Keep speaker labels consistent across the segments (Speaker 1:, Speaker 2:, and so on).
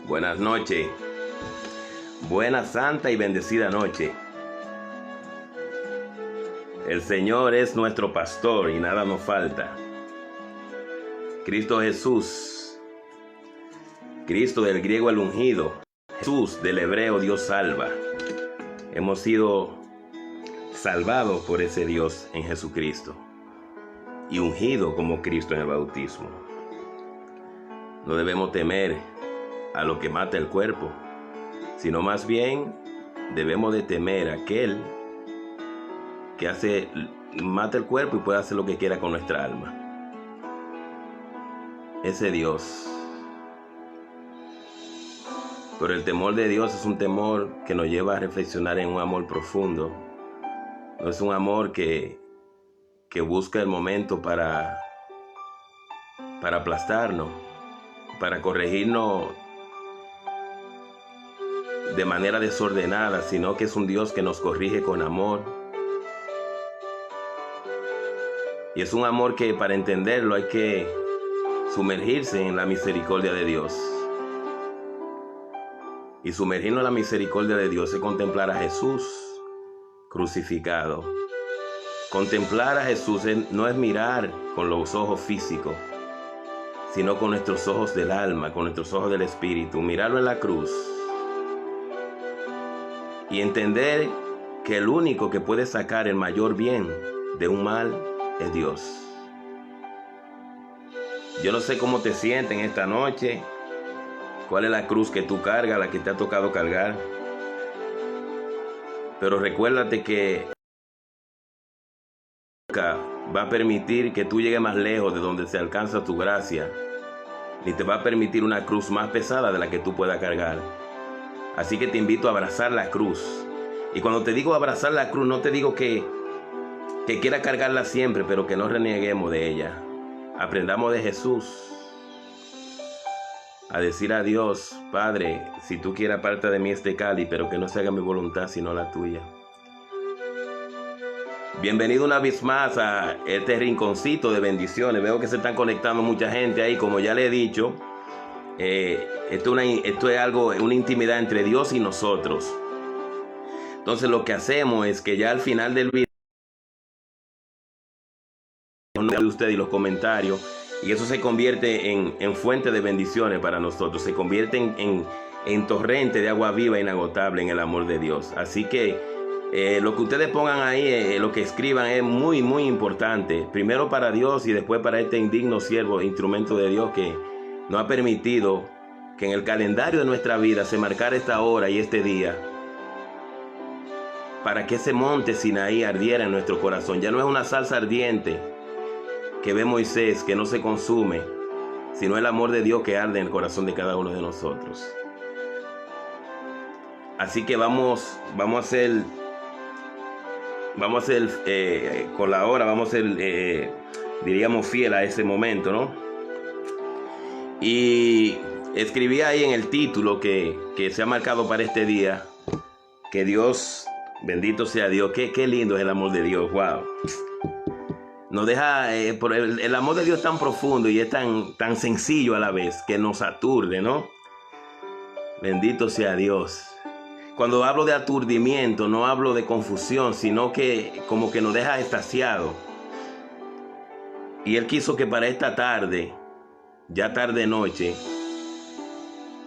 Speaker 1: Buenas noches, buena, santa y bendecida noche. El Señor es nuestro pastor y nada nos falta. Cristo Jesús, Cristo del griego el ungido, Jesús del hebreo Dios salva. Hemos sido salvados por ese Dios en Jesucristo y ungido como Cristo en el bautismo. No debemos temer a lo que mata el cuerpo, sino más bien debemos de temer a aquel que mata el cuerpo y puede hacer lo que quiera con nuestra alma. Ese Dios. Pero el temor de Dios es un temor que nos lleva a reflexionar en un amor profundo. No es un amor que busca el momento para aplastarnos, para corregirnos de manera desordenada, sino que es un Dios que nos corrige con amor. Y es un amor que para entenderlo hay que sumergirse en la misericordia de Dios. Y sumergirnos en la misericordia de Dios es contemplar a Jesús crucificado. Contemplar a Jesús no es mirar con los ojos físicos, sino con nuestros ojos del alma, con nuestros ojos del espíritu. Mirarlo en la cruz y entender que el único que puede sacar el mayor bien de un mal es Dios. Yo no sé cómo te sientes en esta noche, cuál es la cruz que tú cargas, la que te ha tocado cargar, pero recuérdate que nunca va a permitir que tú llegues más lejos de donde se alcanza tu gracia, ni te va a permitir una cruz más pesada de la que tú puedas cargar. Así que te invito a abrazar la cruz. Y cuando te digo abrazar la cruz, no te digo que quiera cargarla siempre, pero que no reneguemos de ella. Aprendamos de Jesús a decir a Dios: Padre, si tú quieres, aparta de mí este cáliz, pero que no se haga mi voluntad sino la tuya. Bienvenido una vez más a este rinconcito de bendiciones. Veo que se están conectando mucha gente ahí. Como ya le he dicho, esto es algo, una intimidad entre Dios y nosotros. Entonces lo que hacemos es que ya al final del video de usted y los comentarios, y eso se convierte en fuente de bendiciones para nosotros, se convierte en torrente de agua viva inagotable en el amor de Dios. Así que lo que ustedes pongan ahí, lo que escriban es muy muy importante, primero para Dios y después para este indigno siervo, instrumento de Dios que nos ha permitido que en el calendario de nuestra vida se marcara esta hora y este día, para que ese monte Sinaí ardiera en nuestro corazón. Ya no es una salsa ardiente que ve Moisés, que no se consume, sino el amor de Dios que arde en el corazón de cada uno de nosotros. Así que vamos a hacer con la hora, vamos a ser, diríamos, fiel a ese momento, ¿no? Y escribí ahí en el título que se ha marcado para este día, que Dios, bendito sea Dios, qué lindo es el amor de Dios, wow. Nos deja, el amor de Dios es tan profundo y es tan sencillo a la vez, que nos aturde, ¿no? Bendito sea Dios. Cuando hablo de aturdimiento, no hablo de confusión, sino que como que nos deja extasiados. Y Él quiso que para esta tarde, ya tarde noche,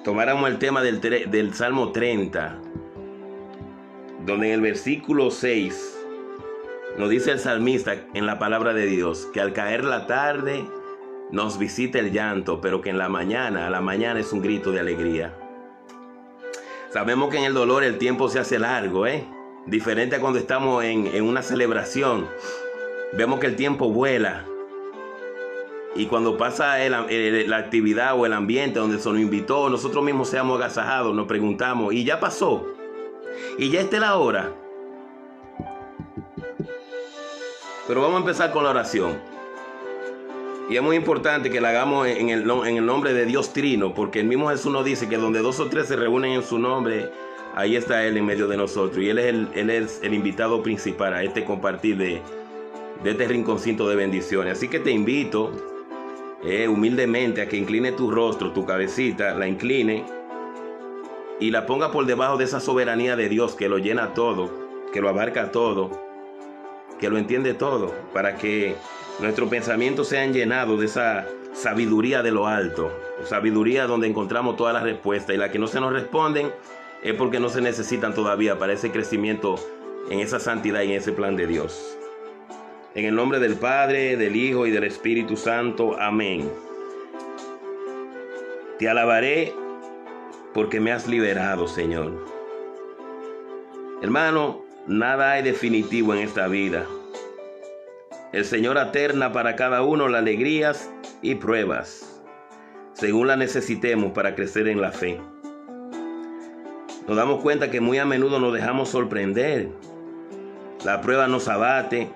Speaker 1: tomáramos el tema del Salmo 30, donde en el versículo 6 nos dice el salmista en la palabra de Dios que al caer la tarde nos visita el llanto, pero que a la mañana es un grito de alegría. Sabemos que en el dolor el tiempo se hace largo, diferente a cuando estamos en una celebración. Vemos que el tiempo vuela. Y cuando pasa la actividad o el ambiente donde se nos invitó, nosotros mismos seamos agasajados, nos preguntamos: ¿y ya pasó? ¿Y ya está la hora? Pero vamos a empezar con la oración. Y es muy importante que la hagamos en el nombre de Dios Trino, porque el mismo Jesús nos dice que donde 2 o 3 se reúnen en su nombre, ahí está Él en medio de nosotros. Y Él es el invitado principal a este compartir de este rinconcito de bendiciones. Así que te invito humildemente a que incline tu rostro, tu cabecita, la incline, y la ponga por debajo de esa soberanía de Dios que lo llena todo, que lo abarca todo, que lo entiende todo, para que nuestros pensamientos sean llenados de esa sabiduría de lo alto, sabiduría donde encontramos todas las respuestas, y las que no se nos responden es porque no se necesitan todavía para ese crecimiento en esa santidad y en ese plan de Dios. En el nombre del Padre, del Hijo y del Espíritu Santo. Amén. Te alabaré porque me has liberado, Señor. Hermano, nada hay definitivo en esta vida. El Señor alterna para cada uno las alegrías y pruebas, según las necesitemos para crecer en la fe. Nos damos cuenta que muy a menudo nos dejamos sorprender. La prueba nos abate,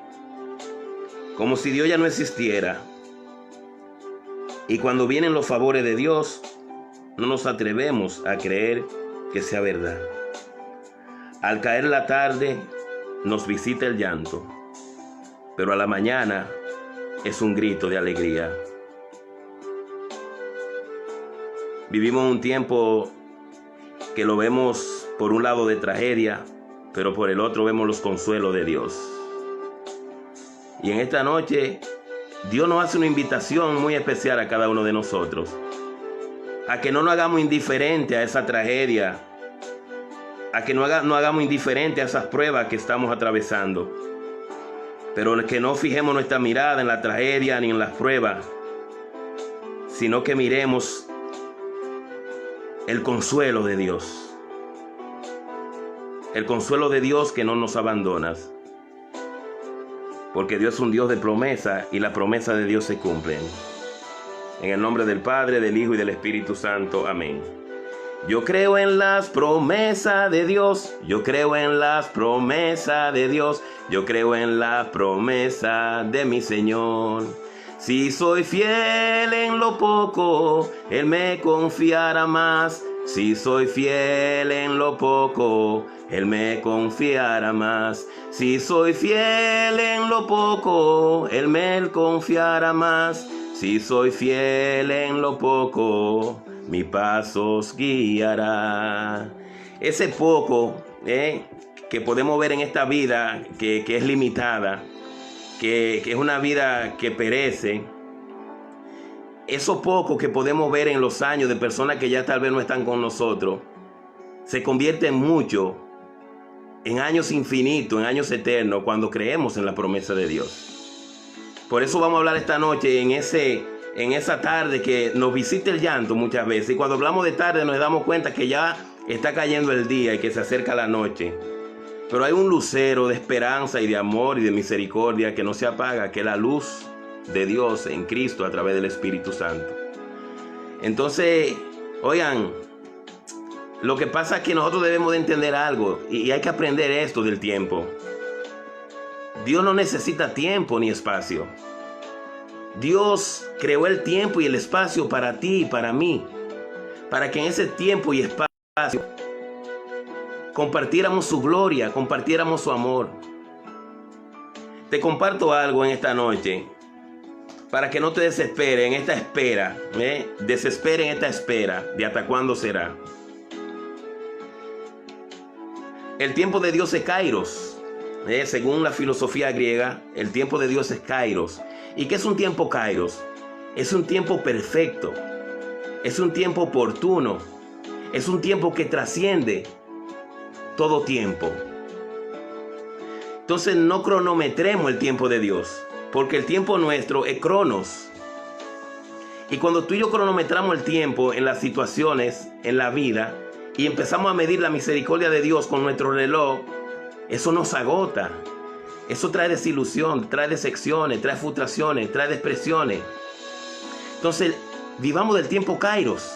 Speaker 1: como si Dios ya no existiera. Y cuando vienen los favores de Dios, no nos atrevemos a creer que sea verdad. Al caer la tarde, nos visita el llanto, pero a la mañana es un grito de alegría. Vivimos un tiempo que lo vemos por un lado de tragedia, pero por el otro vemos los consuelos de Dios. Y en esta noche, Dios nos hace una invitación muy especial a cada uno de nosotros, a que no nos hagamos indiferentes a esa tragedia, a que no hagamos indiferentes a esas pruebas que estamos atravesando, pero que no fijemos nuestra mirada en la tragedia ni en las pruebas, sino que miremos el consuelo de Dios. El consuelo de Dios que no nos abandonas. Porque Dios es un Dios de promesa y las promesas de Dios se cumplen. En el nombre del Padre, del Hijo y del Espíritu Santo. Amén. Yo creo en las promesas de Dios. Yo creo en las promesas de Dios. Yo creo en la promesa de mi Señor. Si soy fiel en lo poco, Él me confiará más. Si soy fiel en lo poco, Él me confiará más. Si soy fiel en lo poco, Él me confiará más. Si soy fiel en lo poco, mis pasos guiará. Ese poco que podemos ver en esta vida, que es limitada, que es una vida que perece. Eso poco que podemos ver en los años de personas que ya tal vez no están con nosotros, se convierte en mucho, en años infinitos, en años eternos, cuando creemos en la promesa de Dios. Por eso vamos a hablar esta noche en esa tarde que nos visita el llanto muchas veces. Y cuando hablamos de tarde nos damos cuenta que ya está cayendo el día y que se acerca la noche. Pero hay un lucero de esperanza y de amor y de misericordia que no se apaga, que es la luz de Dios en Cristo a través del Espíritu Santo. Entonces, oigan, lo que pasa es que nosotros debemos de entender algo y hay que aprender esto del tiempo. Dios no necesita tiempo ni espacio. Dios creó el tiempo y el espacio para ti y para mí, para que en ese tiempo y espacio compartiéramos su gloria, compartiéramos su amor. Te comparto algo en esta noche para que no te desesperes en esta espera, desespere en esta espera de hasta cuándo será. El tiempo de Dios es Kairos. Según la filosofía griega, el tiempo de Dios es Kairos. ¿Y qué es un tiempo Kairos? Es un tiempo perfecto. Es un tiempo oportuno. Es un tiempo que trasciende todo tiempo. Entonces no cronometremos el tiempo de Dios, porque el tiempo nuestro es cronos. Y cuando tú y yo cronometramos el tiempo en las situaciones, en la vida, y empezamos a medir la misericordia de Dios con nuestro reloj, eso nos agota. Eso trae desilusión, trae decepciones, trae frustraciones, trae depresiones. Entonces, vivamos del tiempo Kairos.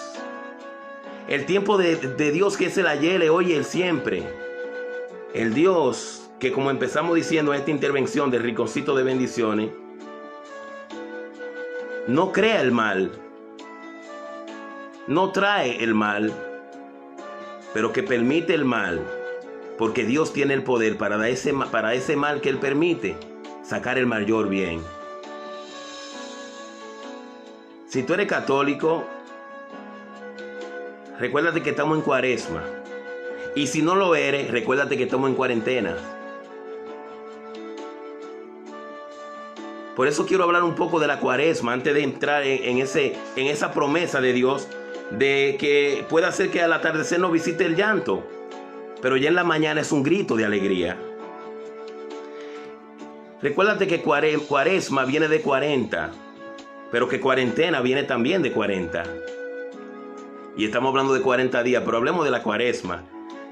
Speaker 1: El tiempo de Dios, que es el ayer, el hoy y el siempre. El Dios que, como empezamos diciendo en esta intervención del Rinconcito de Bendiciones, no crea el mal, no trae el mal, pero que permite el mal, porque Dios tiene el poder para ese mal que Él permite, sacar el mayor bien. Si tú eres católico, recuérdate que estamos en Cuaresma. Y si no lo eres, recuérdate que estamos en cuarentena. Por eso quiero hablar un poco de la cuaresma antes de entrar en esa promesa de Dios de que puede hacer que al atardecer nos visite el llanto, pero ya en la mañana es un grito de alegría. Recuérdate que cuaresma viene de 40, pero que cuarentena viene también de 40. Y estamos hablando de 40 días, pero hablemos de la cuaresma,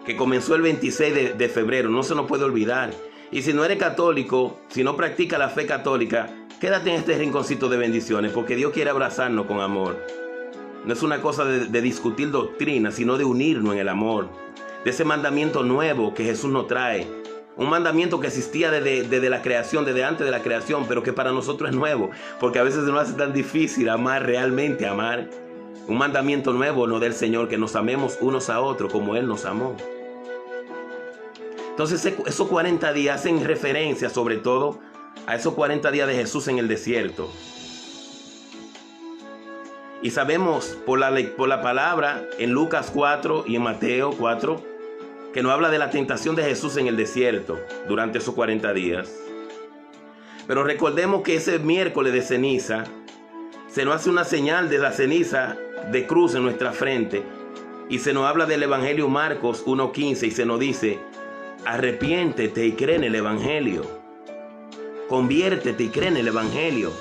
Speaker 1: que comenzó el 26 de febrero, no se nos puede olvidar. Y si no eres católico, si no practicas la fe católica, quédate en este rinconcito de bendiciones, porque Dios quiere abrazarnos con amor. No es una cosa de discutir doctrina, sino de unirnos en el amor, de ese mandamiento nuevo que Jesús nos trae. Un mandamiento que existía desde la creación, desde antes de la creación, pero que para nosotros es nuevo, porque a veces se nos hace tan difícil amar, realmente amar. Un mandamiento nuevo, no del Señor, que nos amemos unos a otros como Él nos amó. Entonces esos 40 días hacen referencia sobre todo a esos 40 días de Jesús en el desierto. Y sabemos por la palabra en Lucas 4 y en Mateo 4 que nos habla de la tentación de Jesús en el desierto durante esos 40 días. Pero recordemos que ese miércoles de ceniza se nos hace una señal de la ceniza de cruz en nuestra frente y se nos habla del Evangelio Marcos 1:15 y se nos dice: arrepiéntete y cree en el Evangelio. Conviértete y cree en el Evangelio.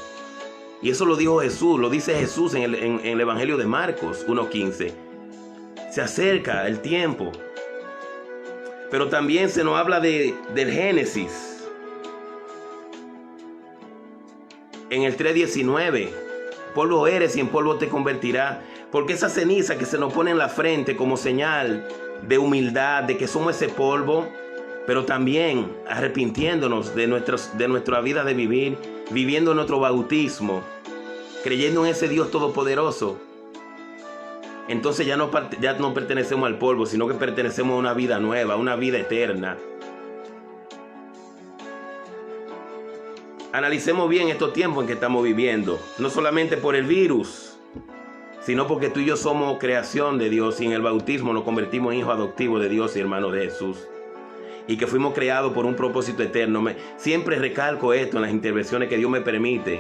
Speaker 1: Y eso lo dijo Jesús, lo dice Jesús en el Evangelio de Marcos 1:15. Se acerca el tiempo. Pero también se nos habla del Génesis. En el 3:19. Polvo eres y en polvo te convertirás. Porque esa ceniza que se nos pone en la frente como señal de humildad, de que somos ese polvo, pero también arrepintiéndonos de nuestra vida de vivir, viviendo nuestro bautismo, creyendo en ese Dios todopoderoso. Entonces ya no pertenecemos al polvo, sino que pertenecemos a una vida nueva, a una vida eterna. Analicemos bien estos tiempos en que estamos viviendo, no solamente por el virus, sino porque tú y yo somos creación de Dios y en el bautismo nos convertimos en hijos adoptivos de Dios y hermanos de Jesús. Y que fuimos creados por un propósito eterno. Siempre recalco esto en las intervenciones que Dios me permite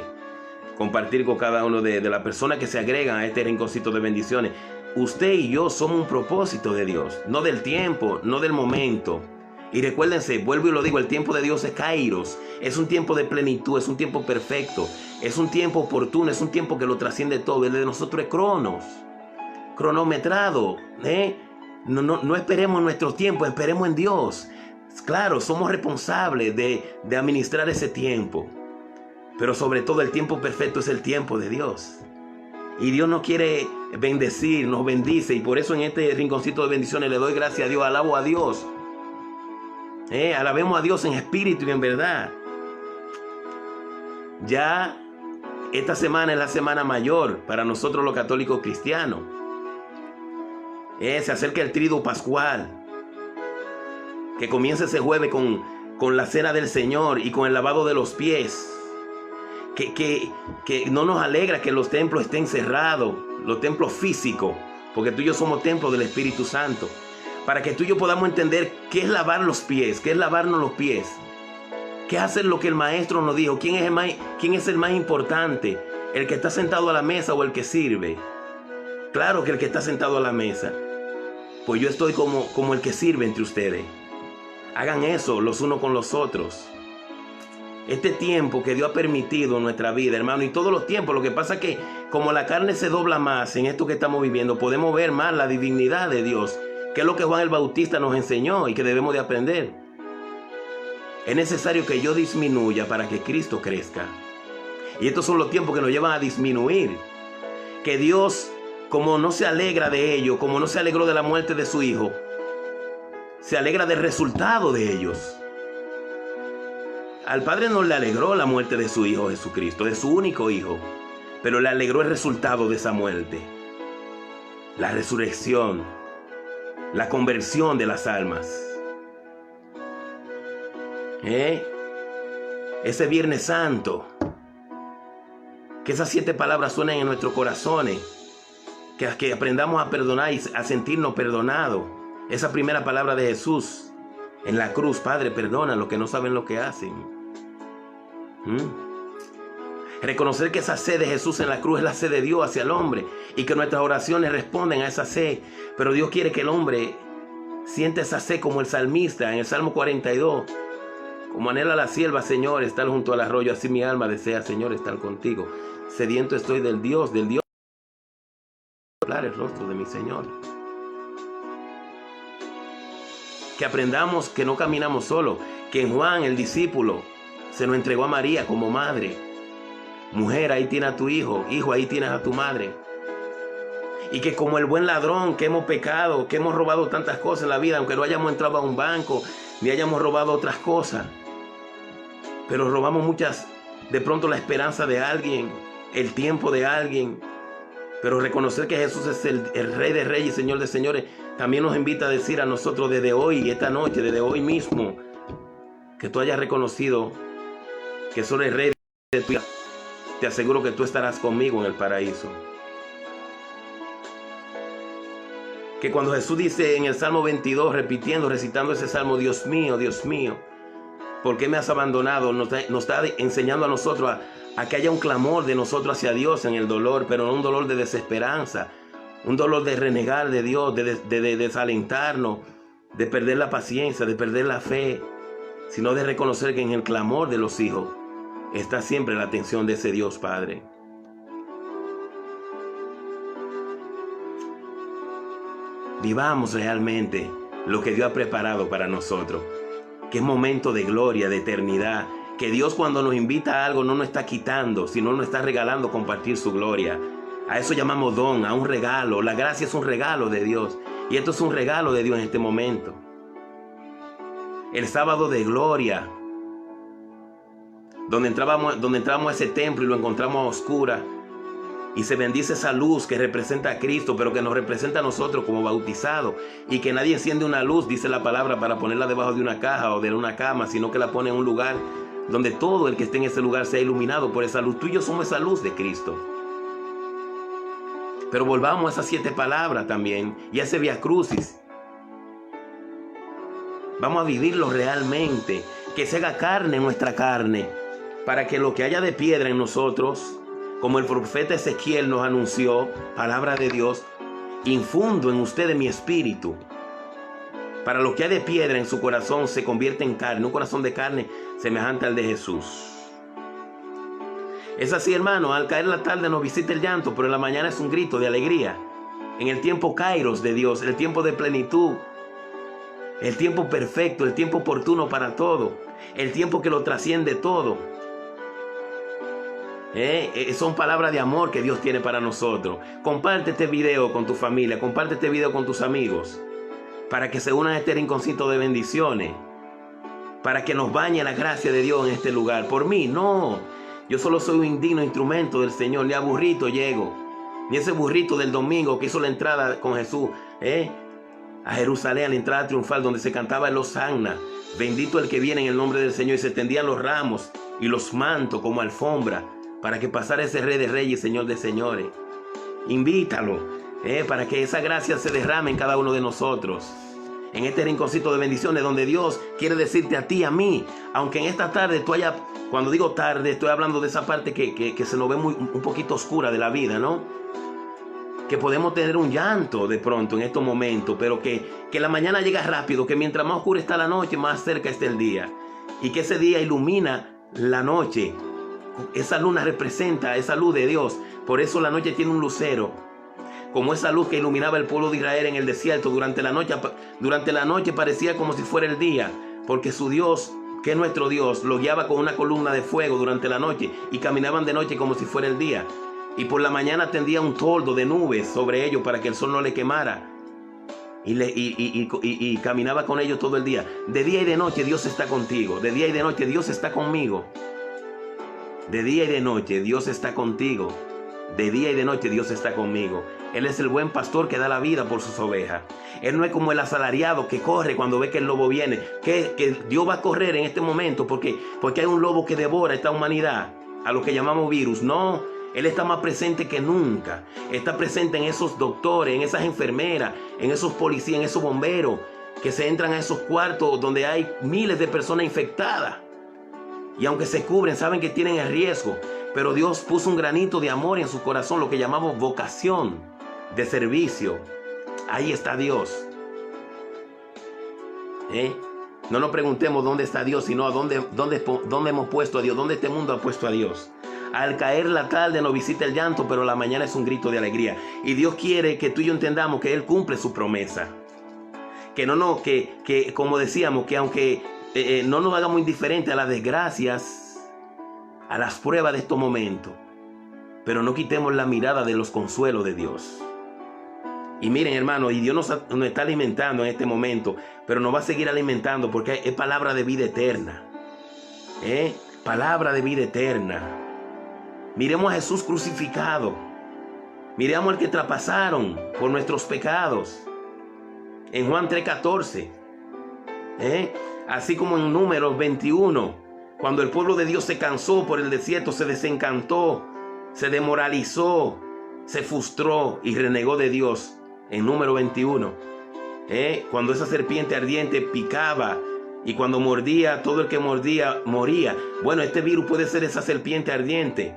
Speaker 1: compartir con cada uno de las personas que se agregan a este rinconcito de bendiciones. Usted y yo somos un propósito de Dios, no del tiempo, no del momento. Y recuérdense, vuelvo y lo digo, el tiempo de Dios es Kairos, es un tiempo de plenitud, es un tiempo perfecto, es un tiempo oportuno, es un tiempo que lo trasciende todo. El de nosotros es cronometrado. No esperemos nuestro tiempo, esperemos en Dios. Claro, somos responsables de administrar ese tiempo, pero sobre todo el tiempo perfecto es el tiempo de Dios. Y Dios nos quiere bendecir, nos bendice, y por eso en este rinconcito de bendiciones le doy gracias a Dios, alabo a Dios. Alabemos a Dios en espíritu y en verdad. Ya esta semana es la semana mayor para nosotros los católicos cristianos. Se acerca el Triduo Pascual, que comienza ese jueves con la cena del Señor y con el lavado de los pies. Que no nos alegra que los templos estén cerrados, los templos físicos, porque tú y yo somos templos del Espíritu Santo, para que tú y yo podamos entender qué es lavar los pies, qué es lavarnos los pies, qué hacer lo que el Maestro nos dijo, quién es el más importante, el que está sentado a la mesa o el que sirve. Claro que el que está sentado a la mesa. Pues yo estoy como el que sirve entre ustedes. Hagan eso los unos con los otros. Este tiempo que Dios ha permitido en nuestra vida, hermano, y todos los tiempos, lo que pasa es que como la carne se dobla más en esto que estamos viviendo, podemos ver más la divinidad de Dios, que es lo que Juan el Bautista nos enseñó y que debemos de aprender. Es necesario que yo disminuya para que Cristo crezca. Y estos son los tiempos que nos llevan a disminuir. Que Dios, como no se alegra de ello, como no se alegró de la muerte de su Hijo, se alegra del resultado de ellos. Al Padre no le alegró la muerte de su Hijo Jesucristo, de su único Hijo, pero le alegró el resultado de esa muerte. La resurrección, la conversión de las almas. Ese Viernes Santo, que esas 7 palabras suenen en nuestros corazones, que aprendamos a perdonar y a sentirnos perdonados, Esa primera palabra de Jesús en la cruz: Padre, perdona lo que no saben lo que hacen. Reconocer que esa sed de Jesús en la cruz es la sed de Dios hacia el hombre y que nuestras oraciones responden a esa sed. Pero Dios quiere que el hombre sienta esa sed como el salmista en el Salmo 42. Como anhela la sierva, Señor, estar junto al arroyo, así mi alma desea, Señor, estar contigo. Sediento estoy del Dios, hablar el rostro de mi Señor. Que aprendamos que no caminamos solo, que en Juan, el discípulo, se nos entregó a María como madre. Mujer, ahí tienes a tu hijo. Hijo, ahí tienes a tu madre. Y que como el buen ladrón que hemos pecado, que hemos robado tantas cosas en la vida, aunque no hayamos entrado a un banco, ni hayamos robado otras cosas, pero robamos muchas, de pronto la esperanza de alguien, el tiempo de alguien. Pero reconocer que Jesús es el Rey de Reyes y Señor de Señores, también nos invita a decir a nosotros desde hoy, esta noche, desde hoy mismo, que tú hayas reconocido que solo el Rey de tu vida. Te aseguro que tú estarás conmigo en el paraíso. Que cuando Jesús dice en el Salmo 22, recitando ese Salmo: Dios mío, ¿por qué me has abandonado? Nos está enseñando a nosotros a que haya un clamor de nosotros hacia Dios en el dolor, pero no un dolor de desesperanza, un dolor de renegar de Dios, de desalentarnos, de perder la paciencia, de perder la fe, sino de reconocer que en el clamor de los hijos está siempre la atención de ese Dios Padre. Vivamos realmente lo que Dios ha preparado para nosotros, que es momento de gloria, de eternidad, que Dios cuando nos invita a algo no nos está quitando, sino nos está regalando compartir su gloria. A eso llamamos don, a un regalo. La gracia es un regalo de Dios, y esto es un regalo de Dios en este momento. El sábado de gloria, donde entramos a ese templo y lo encontramos a oscuras, y se bendice esa luz que representa a Cristo, pero que nos representa a nosotros como bautizados, y que nadie enciende una luz, dice la palabra, para ponerla debajo de una caja o de una cama, sino que la pone en un lugar donde todo el que esté en ese lugar sea iluminado por esa luz. Tú y yo somos esa luz de Cristo. Pero volvamos a esas 7 palabras también, y a ese Vía Crucis. Vamos a vivirlo realmente, que se haga carne en nuestra carne, para que lo que haya de piedra en nosotros, como el profeta Ezequiel nos anunció, palabra de Dios: infundo en ustedes mi espíritu. Para lo que hay de piedra en su corazón se convierte en carne, un corazón de carne semejante al de Jesús. Es así, hermano, al caer la tarde nos visita el llanto, pero en la mañana es un grito de alegría. En el tiempo kairos de Dios, el tiempo de plenitud, el tiempo perfecto, el tiempo oportuno para todo, el tiempo que lo trasciende todo. Son palabras de amor que Dios tiene para nosotros. Comparte este video con tu familia, comparte este video con tus amigos, para que se unan a este rinconcito de bendiciones, para que nos bañe la gracia de Dios en este lugar. Por mí, no. Yo solo soy un indigno instrumento del Señor, ni a burrito llego, ni ese burrito del domingo que hizo la entrada con Jesús, a Jerusalén, a la entrada triunfal, donde se cantaba el Hosanna. Bendito el que viene en el nombre del Señor, y se tendían los ramos y los mantos como alfombra, para que pasara ese Rey de Reyes y Señor de Señores. Invítalo, para que esa gracia se derrame en cada uno de nosotros, en este rinconcito de bendiciones, donde Dios quiere decirte a ti, a mí, aunque en esta tarde tú hayas, cuando digo tarde, estoy hablando de esa parte que se nos ve un poquito oscura de la vida, ¿no? Que podemos tener un llanto de pronto en estos momentos, pero que la mañana llega rápido, que mientras más oscura está la noche, más cerca está el día, y que ese día ilumina la noche. Esa luna representa esa luz de Dios. Por eso la noche tiene un lucero, como esa luz que iluminaba el pueblo de Israel en el desierto. Durante la noche parecía como si fuera el día, porque su Dios, que es nuestro Dios, lo guiaba con una columna de fuego durante la noche, y caminaban de noche como si fuera el día. Y por la mañana tendía un toldo de nubes sobre ellos para que el sol no le quemara, y caminaba con ellos todo el día. De día y de noche Dios está contigo. De día y de noche Dios está conmigo. De día y de noche Dios está contigo. De día y de noche Dios está conmigo. Él es el buen pastor que da la vida por sus ovejas. Él no es como el asalariado que corre cuando ve que el lobo viene. Que Dios va a correr en este momento porque hay un lobo que devora esta humanidad, a lo que llamamos virus. No, Él está más presente que nunca. Está presente en esos doctores, en esas enfermeras, en esos policías, en esos bomberos que se entran a esos cuartos donde hay miles de personas infectadas. Y aunque se cubren, saben que tienen el riesgo. Pero Dios puso un granito de amor en su corazón, lo que llamamos vocación de servicio. Ahí está Dios. No nos preguntemos dónde está Dios, sino a dónde hemos puesto a Dios, dónde este mundo ha puesto a Dios. Al caer la tarde nos visita el llanto, pero la mañana es un grito de alegría. Y Dios quiere que tú y yo entendamos que Él cumple su promesa. Que como decíamos, que aunque no nos hagamos indiferentes a las desgracias, a las pruebas de estos momentos, pero no quitemos la mirada de los consuelos de Dios. Y miren, hermanos, y Dios nos está alimentando en este momento, pero nos va a seguir alimentando porque es palabra de vida eterna. Palabra de vida eterna. Miremos a Jesús crucificado. Miremos al que traspasaron por nuestros pecados. En Juan 3:14. Así como en Números 21. Cuando el pueblo de Dios se cansó por el desierto, se desencantó, se demoralizó, se frustró y renegó de Dios. En Número 21. Cuando esa serpiente ardiente picaba y cuando mordía, todo el que mordía moría. Bueno, este virus puede ser esa serpiente ardiente.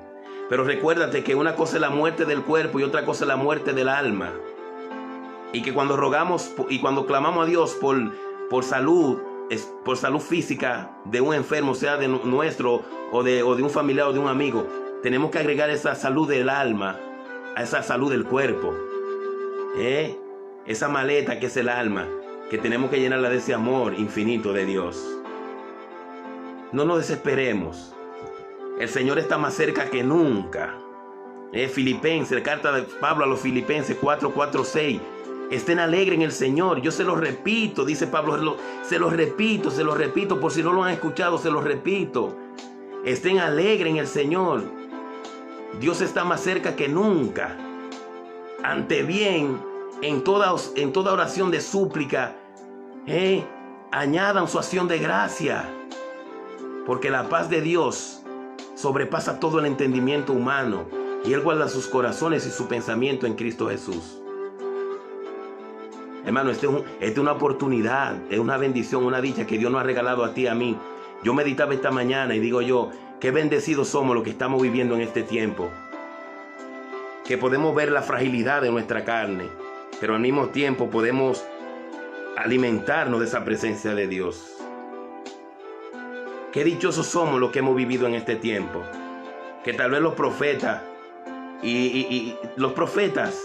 Speaker 1: Pero recuérdate que una cosa es la muerte del cuerpo y otra cosa es la muerte del alma. Y que cuando rogamos y cuando clamamos a Dios por salud física de un enfermo, sea de nuestro o de un familiar o de un amigo, tenemos que agregar esa salud del alma a esa salud del cuerpo. Esa maleta que es el alma, que tenemos que llenarla de ese amor infinito de Dios. No nos desesperemos. El Señor está más cerca que nunca. Filipenses, carta de Pablo a los Filipenses 4:6. Estén alegres en el Señor. Yo se los repito, dice Pablo, se los repito, por si no lo han escuchado, se los repito. Estén alegres en el Señor. Dios está más cerca que nunca. Ante bien, en toda oración de súplica, añadan su acción de gracia, porque la paz de Dios sobrepasa todo el entendimiento humano y Él guarda sus corazones y su pensamiento en Cristo Jesús. Hermano, esta es una oportunidad, es una bendición, una dicha que Dios nos ha regalado a ti y a mí. Yo meditaba esta mañana y digo yo, qué bendecidos somos los que estamos viviendo en este tiempo. Que podemos ver la fragilidad de nuestra carne, pero al mismo tiempo podemos alimentarnos de esa presencia de Dios. Qué dichosos somos los que hemos vivido en este tiempo. Que tal vez los profetas y los profetas,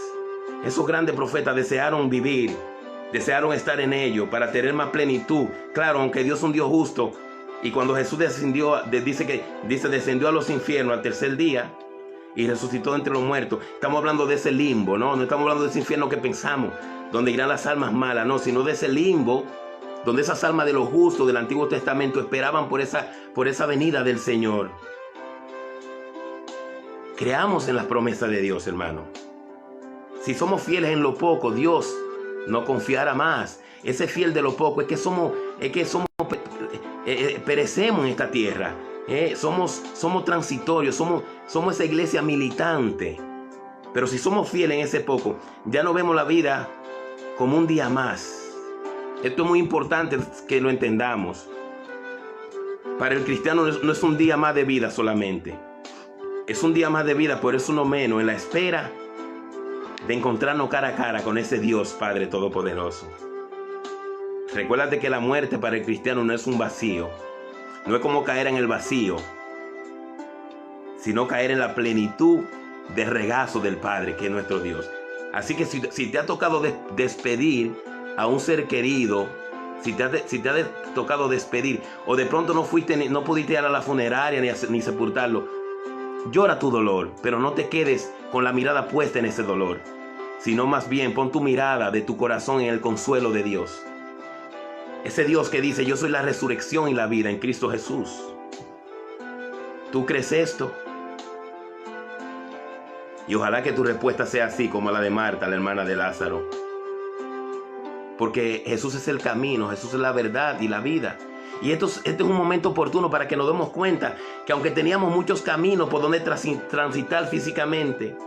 Speaker 1: esos grandes profetas, desearon vivir, desearon estar en ello para tener más plenitud. Claro, aunque Dios es un Dios justo, y cuando Jesús descendió a los infiernos al tercer día y resucitó entre los muertos, estamos hablando de ese limbo, no estamos hablando de ese infierno que pensamos, donde irán las almas malas, no, sino de ese limbo donde esas almas de los justos del Antiguo Testamento esperaban por esa venida del Señor. Creamos en las promesas de Dios, hermano. Si somos fieles en lo poco, Dios nos confiará más. Ese fiel de lo poco es que perecemos en esta tierra. Somos transitorios, somos esa iglesia militante. Pero si somos fieles en ese poco, ya no vemos la vida como un día más. Esto es muy importante que lo entendamos. Para el cristiano no es un día más de vida solamente. Es un día más de vida, pero es uno menos en la espera de encontrarnos cara a cara con ese Dios Padre Todopoderoso. Recuérdate que la muerte para el cristiano no es un vacío. No es como caer en el vacío, sino caer en la plenitud de regazo del Padre, que es nuestro Dios. Así que si te ha tocado despedir a un ser querido, si te ha tocado despedir, o de pronto no pudiste ir a la funeraria ni sepultarlo, llora tu dolor, pero no te quedes con la mirada puesta en ese dolor, sino más bien pon tu mirada de tu corazón en el consuelo de Dios. Ese Dios que dice, yo soy la resurrección y la vida en Cristo Jesús. ¿Tú crees esto? Y ojalá que tu respuesta sea así como la de Marta, la hermana de Lázaro. Porque Jesús es el camino, Jesús es la verdad y la vida. Y este es un momento oportuno para que nos demos cuenta que aunque teníamos muchos caminos por donde transitar físicamente,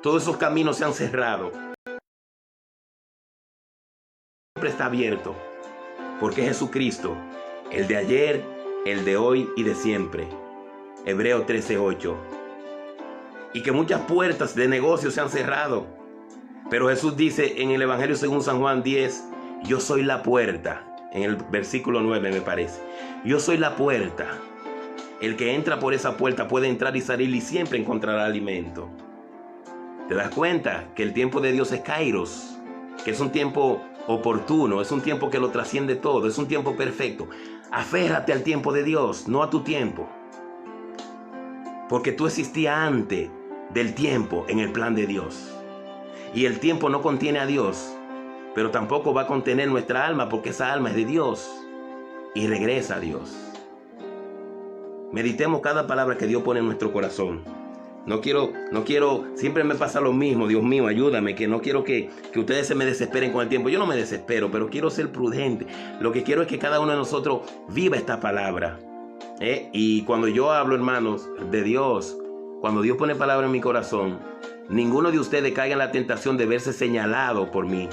Speaker 1: todos esos caminos se han cerrado. Siempre está abierto, porque Jesucristo, el de ayer, el de hoy y de siempre. Hebreos 13:8. Y que muchas puertas de negocio se han cerrado. Pero Jesús dice en el Evangelio según San Juan 10, yo soy la puerta. En el versículo 9 me parece. Yo soy la puerta. El que entra por esa puerta puede entrar y salir y siempre encontrará alimento. ¿Te das cuenta que el tiempo de Dios es Kairos? Que es un tiempo oportuno, es un tiempo que lo trasciende todo, es un tiempo perfecto. Aférrate al tiempo de Dios, no a tu tiempo. Porque tú existías antes del tiempo en el plan de Dios. Y el tiempo no contiene a Dios, pero tampoco va a contener nuestra alma, porque esa alma es de Dios y regresa a Dios. Meditemos cada palabra que Dios pone en nuestro corazón. No quiero, siempre me pasa lo mismo. Dios mío, ayúdame, que no quiero que ustedes se me desesperen con el tiempo. Yo no me desespero, pero quiero ser prudente. Lo que quiero es que cada uno de nosotros viva esta palabra. Y cuando yo hablo, hermanos, de Dios, cuando Dios pone palabra en mi corazón, ninguno de ustedes caiga en la tentación de verse señalado por mí.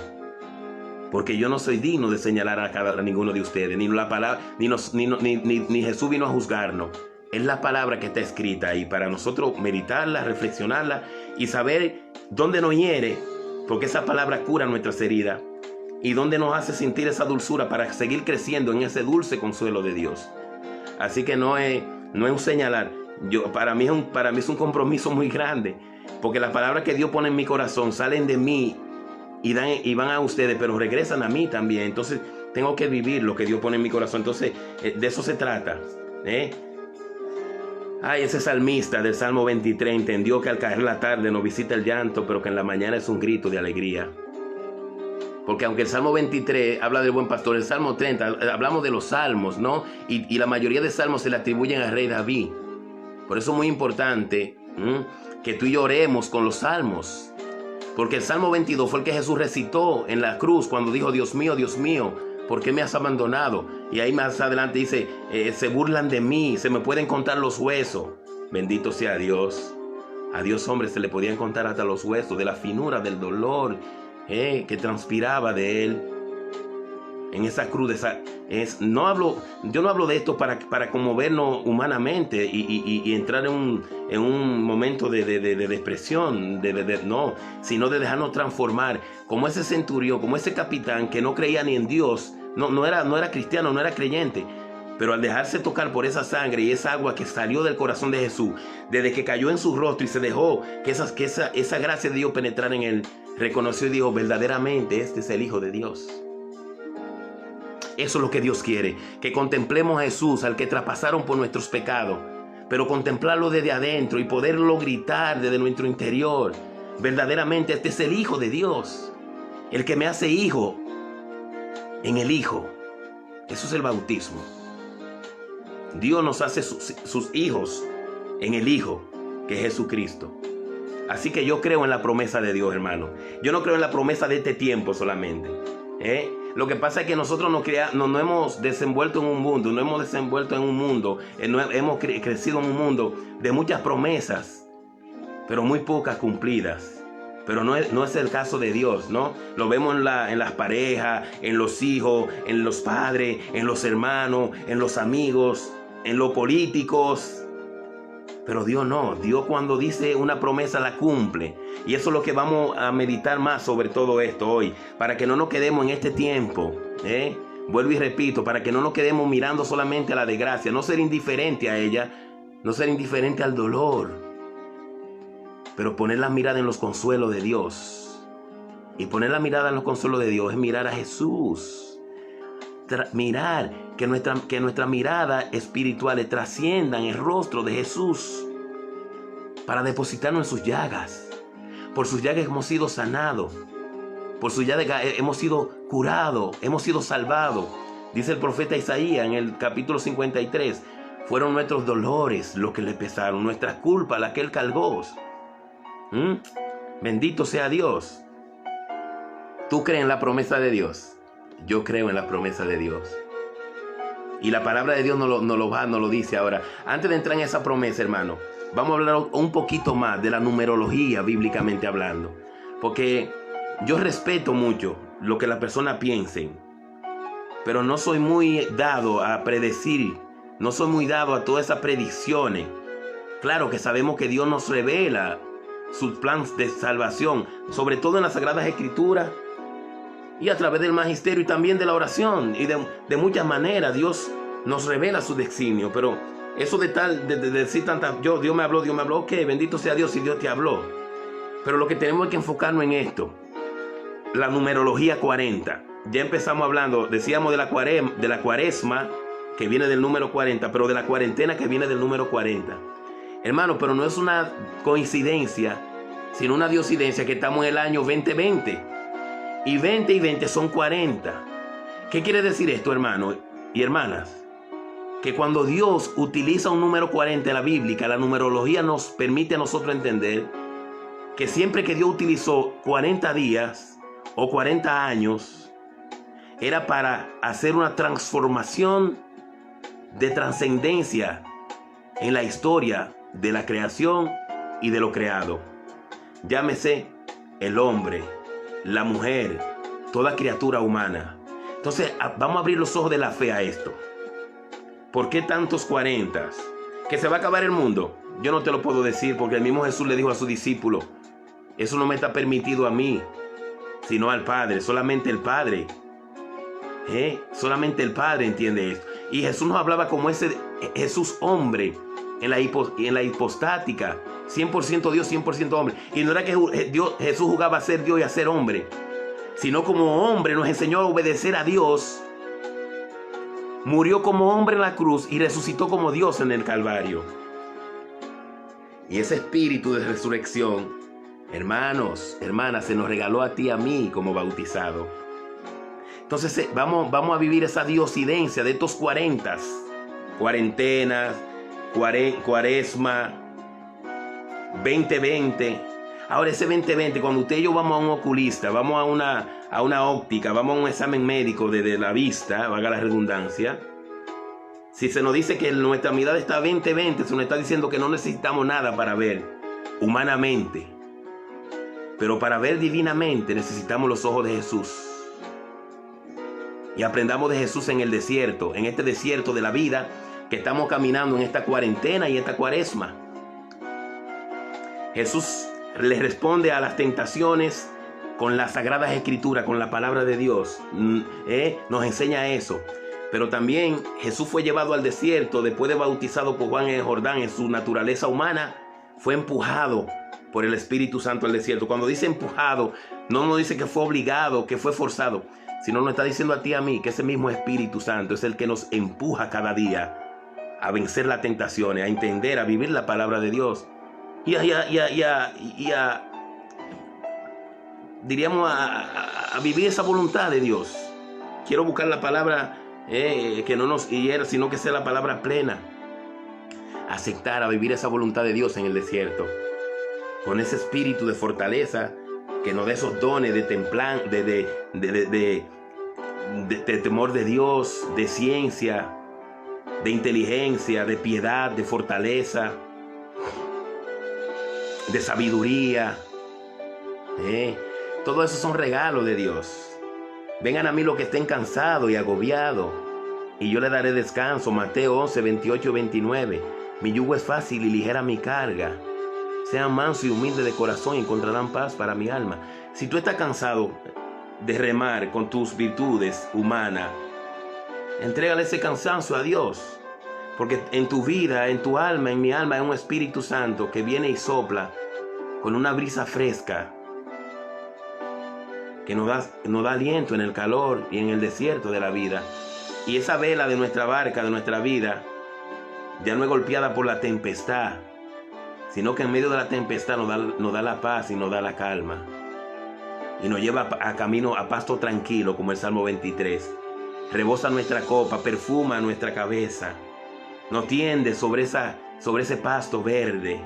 Speaker 1: Porque yo no soy digno de señalar a ninguno de ustedes. Ni la palabra, ni Jesús vino a juzgarnos. Es la palabra que está escrita ahí para nosotros meditarla, reflexionarla y saber dónde nos hiere, porque esa palabra cura nuestras heridas, y dónde nos hace sentir esa dulzura para seguir creciendo en ese dulce consuelo de Dios. Así que no es un señalar. Para mí es un compromiso muy grande, porque las palabras que Dios pone en mi corazón salen de mí y van a ustedes, pero regresan a mí también. Entonces tengo que vivir lo que Dios pone en mi corazón. Entonces de eso se trata. Ese salmista del Salmo 23 entendió que al caer la tarde nos visita el llanto, pero que en la mañana es un grito de alegría. Porque aunque el Salmo 23 habla del buen pastor, el Salmo 30, hablamos de los salmos, ¿no? Y la mayoría de salmos se le atribuyen al rey David. Por eso es muy importante que tú y yo oremos con los salmos. Porque el Salmo 22 fue el que Jesús recitó en la cruz cuando dijo, Dios mío, ¿por qué me has abandonado? Y ahí más adelante dice, se burlan de mí, se me pueden contar los huesos. Bendito sea Dios. A Dios, hombre, se le podían contar hasta los huesos, de la finura, del dolor que transpiraba de él en esa cruz. Yo no hablo de esto para conmovernos humanamente y entrar en un momento de depresión, no, sino de dejarnos transformar, como ese centurión, como ese capitán que no creía ni en Dios, no era cristiano, no era creyente, pero al dejarse tocar por esa sangre y esa agua que salió del corazón de Jesús, desde que cayó en su rostro y se dejó que esa gracia de Dios penetrara en él, reconoció y dijo, verdaderamente este es el Hijo de Dios. Eso es lo que Dios quiere, que contemplemos a Jesús, al que traspasaron por nuestros pecados, pero contemplarlo desde adentro y poderlo gritar desde nuestro interior. Verdaderamente este es el Hijo de Dios, el que me hace hijo en el Hijo. Eso es el bautismo. Dios nos hace sus hijos en el Hijo, que es Jesucristo. Así que yo creo en la promesa de Dios, hermano. Yo no creo en la promesa de este tiempo solamente. Lo que pasa es que nosotros no hemos desenvuelto en un mundo, hemos crecido en un mundo de muchas promesas, pero muy pocas cumplidas. Pero no es el caso de Dios, ¿no? Lo vemos en las parejas, en los hijos, en los padres, en los hermanos, en los amigos, en los políticos. Pero Dios no. Dios, cuando dice una promesa, la cumple. Y eso es lo que vamos a meditar más sobre todo esto hoy, para que no nos quedemos en este tiempo, vuelvo y repito, para que no nos quedemos mirando solamente a la desgracia, no ser indiferente a ella, no ser indiferente al dolor, pero poner la mirada en los consuelos de Dios. Y poner la mirada en los consuelos de Dios es mirar a Jesús. Mirar que nuestra mirada espiritual trascienda en el rostro de Jesús, para depositarnos en sus llagas. Por sus llagas hemos sido sanados, por sus llagas hemos sido curados, hemos sido salvados. Dice el profeta Isaías en el capítulo 53, fueron nuestros dolores los que le pesaron, nuestras culpas las que él cargó. Bendito sea Dios. ¿Tú crees en la promesa de Dios? Yo creo en la promesa de Dios. Y la palabra de Dios nos lo dice ahora. Antes de entrar en esa promesa, hermano, vamos a hablar un poquito más de la numerología bíblicamente hablando. Porque yo respeto mucho lo que las personas piensen, pero no soy muy dado a predecir, no soy muy dado a todas esas predicciones. Claro que sabemos que Dios nos revela sus planes de salvación, sobre todo en las Sagradas Escrituras y a través del magisterio y también de la oración. Y de muchas maneras Dios nos revela su designio. Pero eso de decir tantas, Dios me habló, ok, bendito sea Dios si Dios te habló. Pero lo que tenemos es que enfocarnos en esto. La numerología 40. Ya empezamos hablando, decíamos de la cuaresma, que viene del número 40, pero de la cuarentena, que viene del número 40. Hermano, pero no es una coincidencia, sino una diosidencia que estamos en el año 2020. Y 20 y 20 son 40. ¿Qué quiere decir esto, hermano y hermanas? Que cuando Dios utiliza un número 40 en la Biblia, la numerología nos permite a nosotros entender que siempre que Dios utilizó 40 días o 40 años, era para hacer una transformación de trascendencia en la historia de la creación y de lo creado. Llámese el hombre, la mujer, toda criatura humana. Entonces vamos a abrir los ojos de la fe a esto. ¿Por qué tantos 40? ¿Que se va a acabar el mundo? Yo no te lo puedo decir, porque el mismo Jesús le dijo a su discípulo: eso no me está permitido a mí, sino al Padre. Solamente el Padre. Solamente el Padre entiende esto. Y Jesús nos hablaba como ese Jesús hombre en la hipostática. 100% Dios, 100% hombre. Y no era que Jesús jugaba a ser Dios y a ser hombre, sino como hombre nos enseñó a obedecer a Dios. Murió como hombre en la cruz y resucitó como Dios en el Calvario. Y ese espíritu de resurrección, hermanos, hermanas, se nos regaló a ti y a mí como bautizado. Entonces vamos a vivir esa diosidencia de estos 40, cuarentenas, cuaresma, 2020. Ahora ese 2020, cuando usted y yo vamos a un oculista, vamos a una óptica, vamos a un examen médico de la vista, valga la redundancia, si se nos dice que nuestra mirada está 2020, se nos está diciendo que no necesitamos nada para ver humanamente, pero para ver divinamente necesitamos los ojos de Jesús. Y aprendamos de Jesús en el desierto, en este desierto de la vida que estamos caminando en esta cuarentena y esta cuaresma. Jesús le responde a las tentaciones con las Sagradas Escrituras, con la palabra de Dios. Nos enseña eso. Pero también Jesús fue llevado al desierto después de bautizado por Juan en el Jordán. En su naturaleza humana fue empujado por el Espíritu Santo al desierto. Cuando dice empujado, no nos dice que fue obligado, que fue forzado, sino nos está diciendo a ti y a mí que ese mismo Espíritu Santo es el que nos empuja cada día a vencer las tentaciones, a entender, a vivir la palabra de Dios diríamos a vivir esa voluntad de Dios. Quiero buscar la palabra que no nos hiera, sino que sea la palabra plena. Aceptar, a vivir esa voluntad de Dios en el desierto, con ese espíritu de fortaleza que nos dé esos dones de de temor de Dios, de ciencia, de inteligencia, de piedad, de fortaleza, de sabiduría. Todo eso son regalos de Dios. Vengan a mí los que estén cansados y agobiados, y yo les daré descanso. Mateo 11, 28, 29. Mi yugo es fácil y ligera mi carga. Sean mansos y humildes de corazón y encontrarán paz para mi alma. Si tú estás cansado de remar con tus virtudes humanas, entrégale ese cansancio a Dios. Porque en tu vida, en tu alma, en mi alma, hay un Espíritu Santo que viene y sopla con una brisa fresca que nos da aliento en el calor y en el desierto de la vida. Y esa vela de nuestra barca, de nuestra vida, ya no es golpeada por la tempestad, sino que en medio de la tempestad nos da la paz y nos da la calma. Y nos lleva a camino a pasto tranquilo, como el Salmo 23. Rebosa nuestra copa, perfuma nuestra cabeza. Nos tiende sobre ese pasto verde.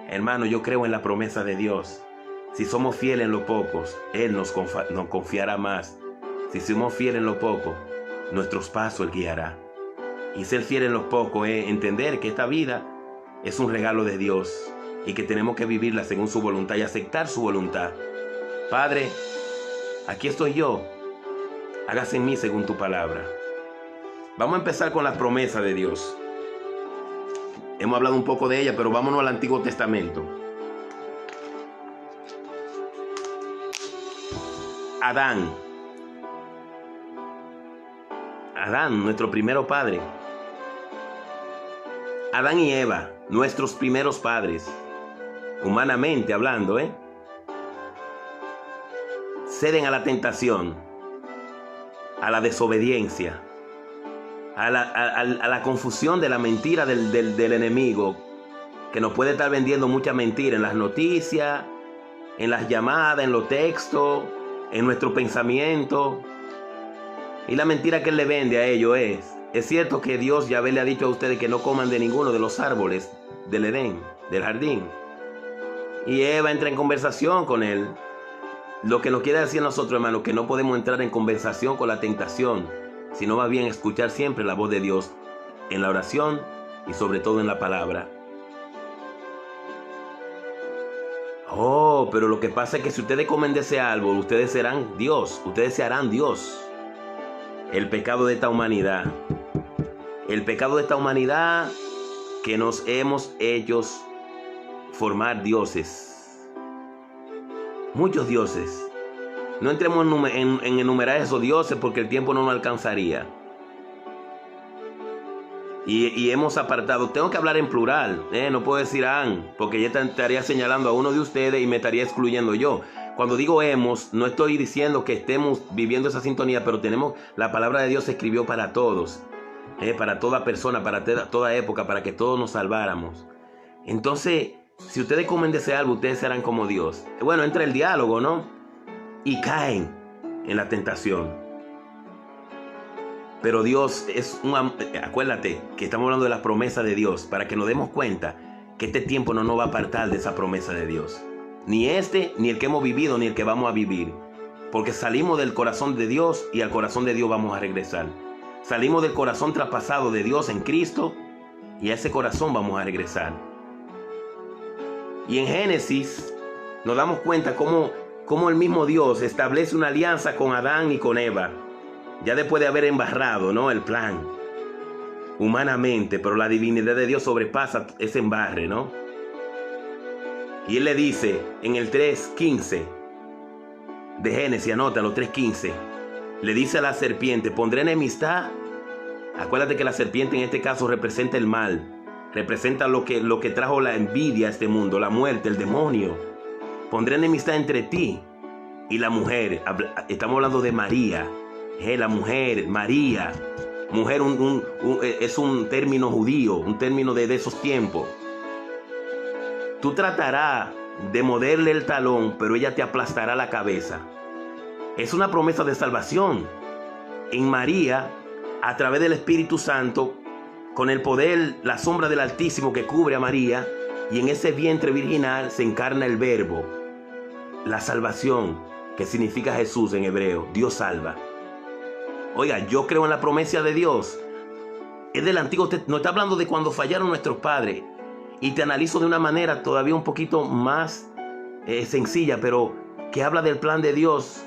Speaker 1: Hermano, yo creo en la promesa de Dios. Si somos fieles en lo poco, Él nos confiará más. Si somos fieles en lo poco, nuestros pasos Él guiará. Y ser fiel en lo poco es entender que esta vida es un regalo de Dios y que tenemos que vivirla según su voluntad y aceptar su voluntad. Padre, aquí estoy yo. Hágase en mí según tu palabra. Vamos a empezar con las promesas de Dios. Hemos hablado un poco de ella, pero vámonos al Antiguo Testamento. Adán, nuestro primero padre. Adán y Eva, nuestros primeros padres, humanamente hablando, ceden a la tentación, a la desobediencia, a la confusión de la mentira del enemigo, que nos puede estar vendiendo mucha mentira en las noticias, en las llamadas, en los textos, en nuestro pensamiento. Y la mentira que él le vende a ellos es cierto que Dios Yahvé le ha dicho a ustedes que no coman de ninguno de los árboles del Edén, del jardín. Y Eva entra en conversación con él. Lo que nos quiere decir a nosotros, hermanos, que no podemos entrar en conversación con la tentación, sino más bien escuchar siempre la voz de Dios en la oración y sobre todo en la palabra. Oh, pero lo que pasa es que si ustedes comen de ese árbol, ustedes serán Dios, ustedes se harán Dios. El pecado de esta humanidad. El pecado de esta humanidad que nos hemos hecho formar dioses. Muchos dioses. No entremos en enumerar esos dioses porque el tiempo no nos alcanzaría. Y hemos apartado. Tengo que hablar en plural. No puedo decir han, porque ya estaría señalando a uno de ustedes y me estaría excluyendo yo. Cuando digo hemos, no estoy diciendo que estemos viviendo esa sintonía, pero la palabra de Dios se escribió para todos, para toda persona, para toda época, para que todos nos salváramos. Entonces, si ustedes comen de ese árbol, ustedes serán como Dios. Bueno, entra el diálogo, ¿no? Y caen en la tentación. Pero Dios acuérdate que estamos hablando de la promesa de Dios, para que nos demos cuenta que este tiempo no nos va a apartar de esa promesa de Dios. Ni ni el que hemos vivido, ni el que vamos a vivir. Porque salimos del corazón de Dios y al corazón de Dios vamos a regresar. Salimos del corazón traspasado de Dios en Cristo y a ese corazón vamos a regresar. Y en Génesis nos damos cuenta cómo el mismo Dios establece una alianza con Adán y con Eva. Ya después de haber embarrado, ¿no?, el plan humanamente, pero la divinidad de Dios sobrepasa ese embarre, ¿no? Y él le dice en el 3:15 de Génesis, anótalo, 3:15, le dice a la serpiente: pondré enemistad. Acuérdate que la serpiente en este caso representa el mal, representa lo que trajo la envidia a este mundo, la muerte, el demonio. Pondré enemistad entre ti y la mujer. Estamos hablando de María, la mujer, María. Mujer es un término judío, un término de esos tiempos. Tú tratarás de morderle el talón, pero ella te aplastará la cabeza. Es una promesa de salvación. En María, a través del Espíritu Santo, con el poder, la sombra del Altísimo que cubre a María, y en ese vientre virginal se encarna el Verbo, la salvación, que significa Jesús en hebreo. Dios salva. Oiga, yo creo en la promesa de Dios. Es del Antiguo Testamento. No está hablando de cuando fallaron nuestros padres. Y te analizo de una manera todavía un poquito más sencilla, pero que habla del plan de Dios,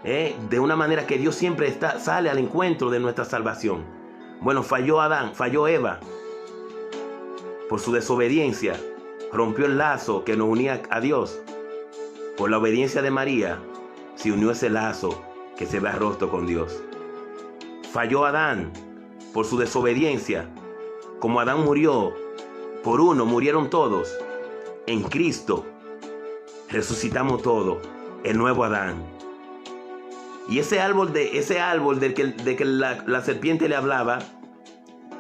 Speaker 1: de una manera que Dios siempre sale al encuentro de nuestra salvación. Bueno, falló Adán, falló Eva. Por su desobediencia, rompió el lazo que nos unía a Dios. Por la obediencia de María, se unió ese lazo que se ve roto con Dios. Falló Adán por su desobediencia. Como Adán murió, por uno murieron todos. En Cristo resucitamos todos, el nuevo Adán. Y ese árbol del que la serpiente le hablaba,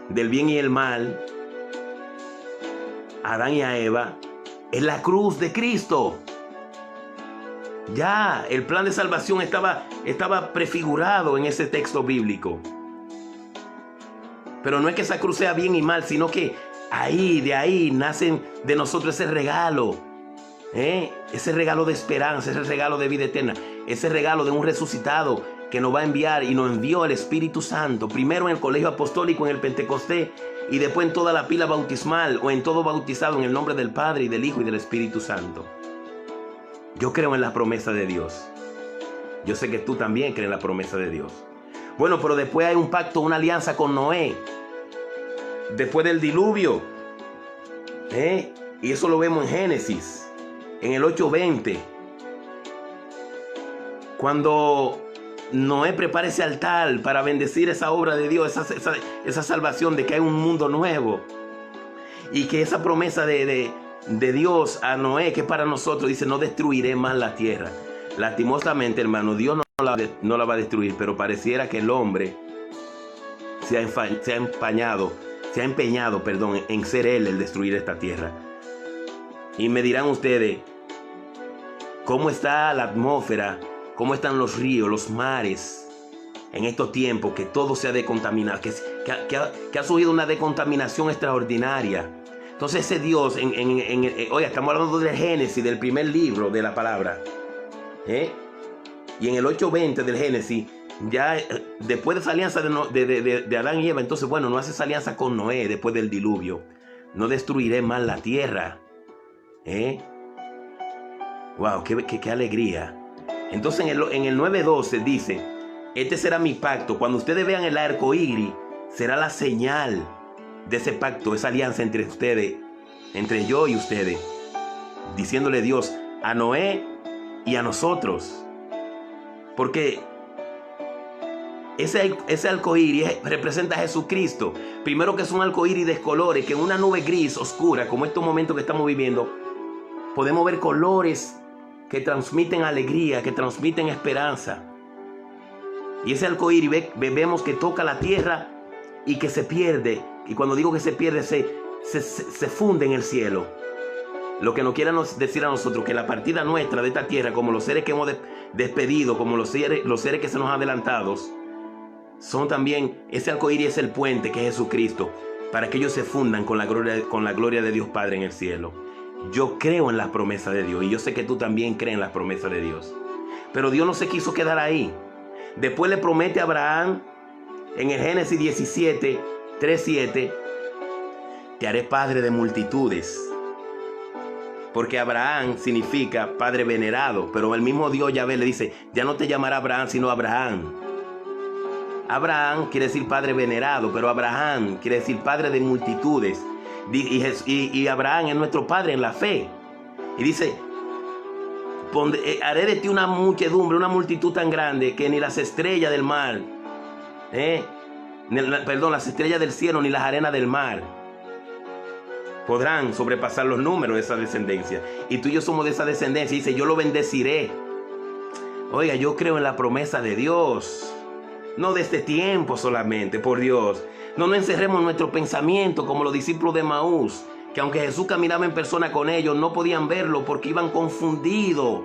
Speaker 1: del bien y el mal, a Adán y a Eva, es la cruz de Cristo. Ya, el plan de salvación estaba prefigurado en ese texto bíblico. Pero no es que esa cruz sea bien y mal, sino que de ahí nacen de nosotros ese regalo. Ese regalo de esperanza, ese regalo de vida eterna, ese regalo de un resucitado que nos va a enviar y nos envió el Espíritu Santo, primero en el colegio apostólico, en el Pentecostés, y después en toda la pila bautismal, o en todo bautizado en el nombre del Padre y del Hijo y del Espíritu Santo. Yo creo en la promesa de Dios. Yo sé que tú también crees en la promesa de Dios. Bueno, pero después hay un pacto, una alianza con Noé, después del diluvio, y eso lo vemos en Génesis, en el 8:20, cuando Noé prepara ese altar para bendecir esa obra de Dios, esa salvación de que hay un mundo nuevo, y que esa promesa de Dios a Noé, que es para nosotros, dice: no destruiré más la tierra. Lastimosamente, hermano, Dios no la va a destruir, pero pareciera que el hombre se ha empeñado, en ser él el destruir esta tierra. Y me dirán ustedes, ¿cómo está la atmósfera? ¿Cómo están los ríos, los mares en estos tiempos que todo se ha decontaminado? Que ha surgido una decontaminación extraordinaria. Entonces ese Dios, oiga, estamos hablando del Génesis, del primer libro de la palabra. Y en el 8:20 del Génesis, ya después de esa alianza de Adán y Eva, entonces bueno, no hace esa alianza con Noé después del diluvio. No destruiré más la tierra. Wow, qué alegría. Entonces en el 9:12 dice: este será mi pacto. Cuando ustedes vean el arco iris, será la señal de ese pacto, esa alianza entre ustedes, entre yo y ustedes, diciéndole Dios a Noé y a nosotros. Porque ese arco iris representa a Jesucristo. Primero, que es un arco iris de colores, que en una nube gris oscura, como estos momentos que estamos viviendo, podemos ver colores que transmiten alegría, que transmiten esperanza. Y ese arco iris vemos que toca la tierra y que se pierde. Y cuando digo que se pierde, se funde en el cielo. Lo que nos quiera decir a nosotros, que la partida nuestra de esta tierra, como los seres que hemos despedido, como los seres que se nos han adelantado, son también, ese arco iris es el puente que es Jesucristo, para que ellos se fundan con la gloria de Dios Padre en el cielo. Yo creo en las promesas de Dios, y yo sé que tú también crees en las promesas de Dios. Pero Dios no se quiso quedar ahí. Después le promete a Abraham, en el Génesis 17, 3:7, te haré padre de multitudes. Porque Abraham significa padre venerado, pero el mismo Dios Yahvé le dice: ya no te llamará Abraham, sino Abraham. Abraham quiere decir padre venerado, pero Abraham quiere decir padre de multitudes. Y Abraham es nuestro padre en la fe. Y dice: haré de ti una muchedumbre, una multitud tan grande que ni las estrellas del mar, las estrellas del cielo, ni las arenas del mar podrán sobrepasar los números de esa descendencia. Y tú y yo somos de esa descendencia. Y dice: yo lo bendeciré. Oiga, yo creo en la promesa de Dios. No de este tiempo solamente, por Dios. No nos encerremos en nuestro pensamiento como los discípulos de Maús, que aunque Jesús caminaba en persona con ellos, no podían verlo porque iban confundidos.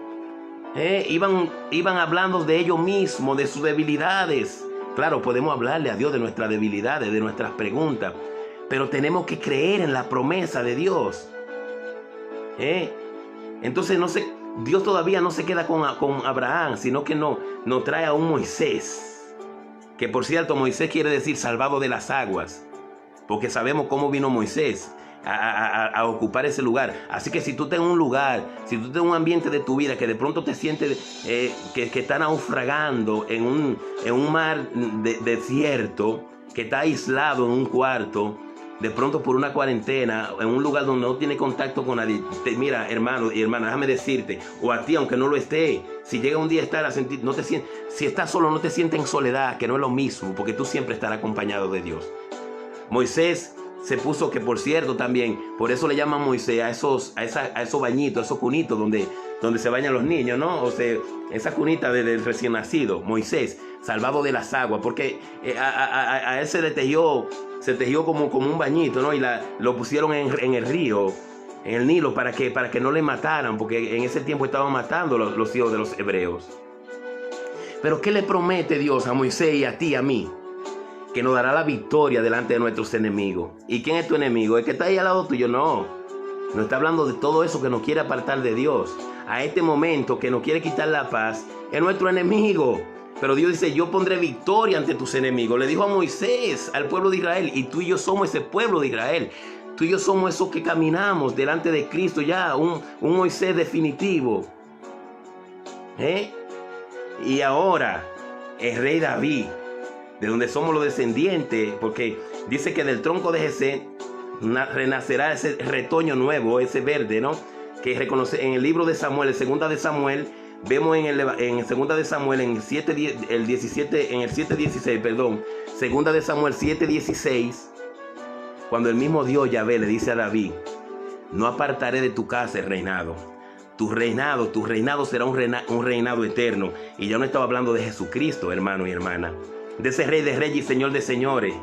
Speaker 1: Iban hablando de ellos mismos, de sus debilidades. Claro, podemos hablarle a Dios de nuestras debilidades, de nuestras preguntas, pero tenemos que creer en la promesa de Dios. Entonces Dios todavía no se queda con Abraham, sino que nos trae a un Moisés. Que por cierto, Moisés quiere decir salvado de las aguas, porque sabemos cómo vino Moisés a ocupar ese lugar. Así que si tú estás en un lugar, si tú estás en un ambiente de tu vida que de pronto te sientes que estás naufragando en un mar desierto, que está aislado en un cuarto, de pronto por una cuarentena, en un lugar donde no tiene contacto con nadie, mira, hermano y hermana, déjame decirte, o a ti, aunque no lo esté, si llega un día a estar a sentir, si estás solo, no te sientes en soledad, que no es lo mismo, porque tú siempre estarás acompañado de Dios. Moisés se puso, que por cierto también, por eso le llaman Moisés a esos bañitos, a esos cunitos donde se bañan los niños, ¿no? O sea, esa cunita del recién nacido, Moisés, salvado de las aguas, porque a él se tejió como un bañito, ¿no? Y lo pusieron en el río, en el Nilo, para que no le mataran, porque en ese tiempo estaban matando los hijos de los hebreos. Pero ¿qué le promete Dios a Moisés y a ti, a mí? Que nos dará la victoria delante de nuestros enemigos. ¿Y quién es tu enemigo? ¿El que está ahí al lado tuyo? No está hablando de todo eso que nos quiere apartar de Dios. A este momento que nos quiere quitar la paz, es nuestro enemigo. Pero Dios dice, yo pondré victoria ante tus enemigos. Le dijo a Moisés, al pueblo de Israel, y tú y yo somos ese pueblo de Israel. Tú y yo somos esos que caminamos delante de Cristo, ya un Moisés definitivo. Y ahora, el rey David, de donde somos los descendientes, porque dice que del tronco de Jesé renacerá ese retoño nuevo, ese verde, ¿no? Que reconoce en el libro de Samuel, en segunda de Samuel, vemos en segunda de Samuel, en el 7:16, perdón, segunda de Samuel 7:16, cuando el mismo Dios Yahvé le dice a David, no apartaré de tu casa el reinado. Tu reinado será un reinado eterno. Y ya no estaba hablando de Jesucristo, hermano y hermana, de ese rey de reyes y señor de señores.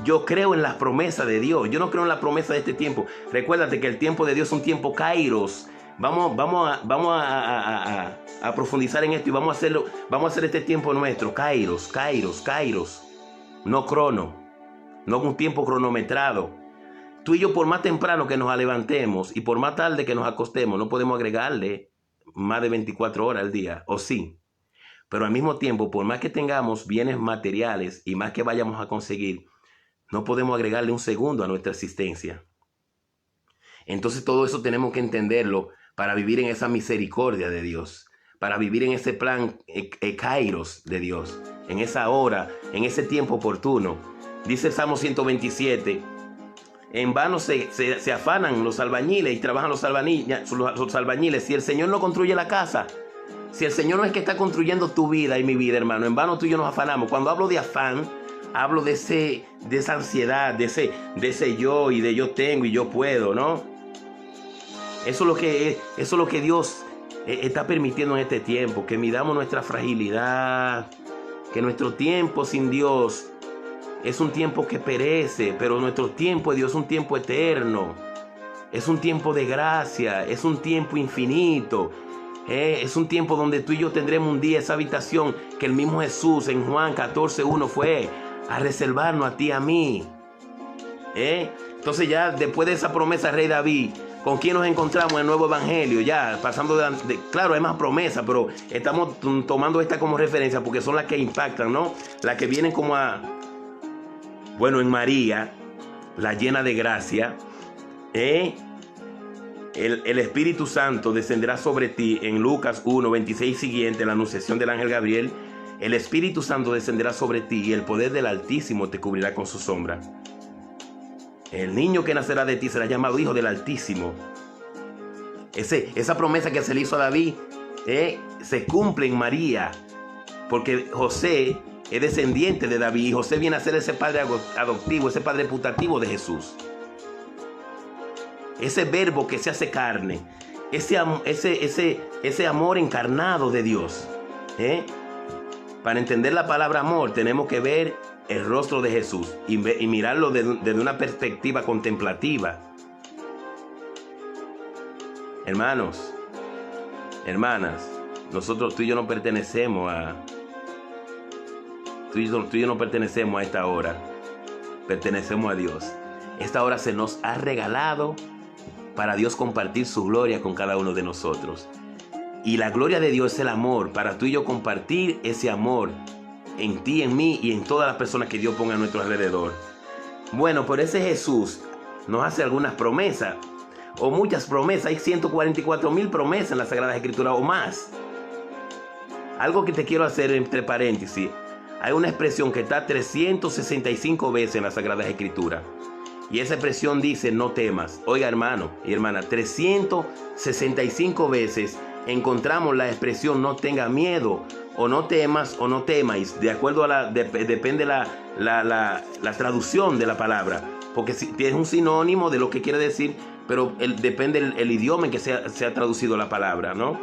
Speaker 1: Yo creo en las promesas de Dios. Yo no creo en la promesa de este tiempo. Recuérdate que el tiempo de Dios es un tiempo kairos. Vamos a profundizar en esto y vamos a hacer este tiempo nuestro. Kairos. No crono. No un tiempo cronometrado. Tú y yo, por más temprano que nos levantemos y por más tarde que nos acostemos, no podemos agregarle más de 24 horas al día, o sí. Pero al mismo tiempo, por más que tengamos bienes materiales y más que vayamos a conseguir, no podemos agregarle un segundo a nuestra existencia. Entonces todo eso tenemos que entenderlo para vivir en esa misericordia de Dios, para vivir en ese plan kairos de Dios, en esa hora, en ese tiempo oportuno. Dice el Salmo 127, en vano se afanan los albañiles y trabajan los albañiles. Si el Señor no construye la casa, si el Señor no es que está construyendo tu vida y mi vida, hermano, en vano tú y yo nos afanamos. Cuando hablo de afán, hablo de esa ansiedad, de ese yo y de yo tengo y yo puedo, ¿no? Eso es lo que Dios está permitiendo en este tiempo, que midamos nuestra fragilidad, que nuestro tiempo sin Dios es un tiempo que perece, pero nuestro tiempo de Dios es un tiempo eterno. Es un tiempo de gracia, es un tiempo infinito. Es un tiempo donde tú y yo tendremos un día esa habitación que el mismo Jesús en Juan 14:1 fue a reservarnos a ti y a mí. Entonces ya después de esa promesa, rey David, ¿con quién nos encontramos en el nuevo evangelio? Ya pasando claro, hay más promesas, pero estamos tomando esta como referencia porque son las que impactan, ¿no? Las que vienen como bueno, en María, la llena de gracia, el Espíritu Santo descenderá sobre ti en Lucas 1:26 siguiente, la anunciación del ángel Gabriel. El Espíritu Santo descenderá sobre ti y el poder del Altísimo te cubrirá con su sombra. El niño que nacerá de ti será llamado Hijo del Altísimo. Esa promesa que se le hizo a David se cumple en María, porque José es descendiente de David y José viene a ser ese padre adoptivo, ese padre putativo de Jesús. Ese verbo que se hace carne, ese amor encarnado de Dios. Para entender la palabra amor tenemos que ver el rostro de Jesús y mirarlo desde una perspectiva contemplativa. Hermanos, hermanas, nosotros, tú y yo no pertenecemos a esta hora. Pertenecemos a Dios. Esta hora se nos ha regalado para Dios compartir su gloria con cada uno de nosotros. Y la gloria de Dios es el amor, para tú y yo compartir ese amor en ti, en mí y en todas las personas que Dios ponga a nuestro alrededor. Bueno, por ese Jesús nos hace algunas promesas, o muchas promesas. Hay 144,000 promesas en la Sagrada Escritura o más. Algo que te quiero hacer entre paréntesis. Hay una expresión que está 365 veces en la Sagrada Escritura. Y esa expresión dice, no temas. Oiga, hermano y hermana, 365 veces encontramos la expresión no tenga miedo, o no temas, o no temáis. De acuerdo a depende la traducción de la palabra. Porque es un sinónimo de lo que quiere decir, pero depende el idioma en que se ha traducido la palabra, ¿no?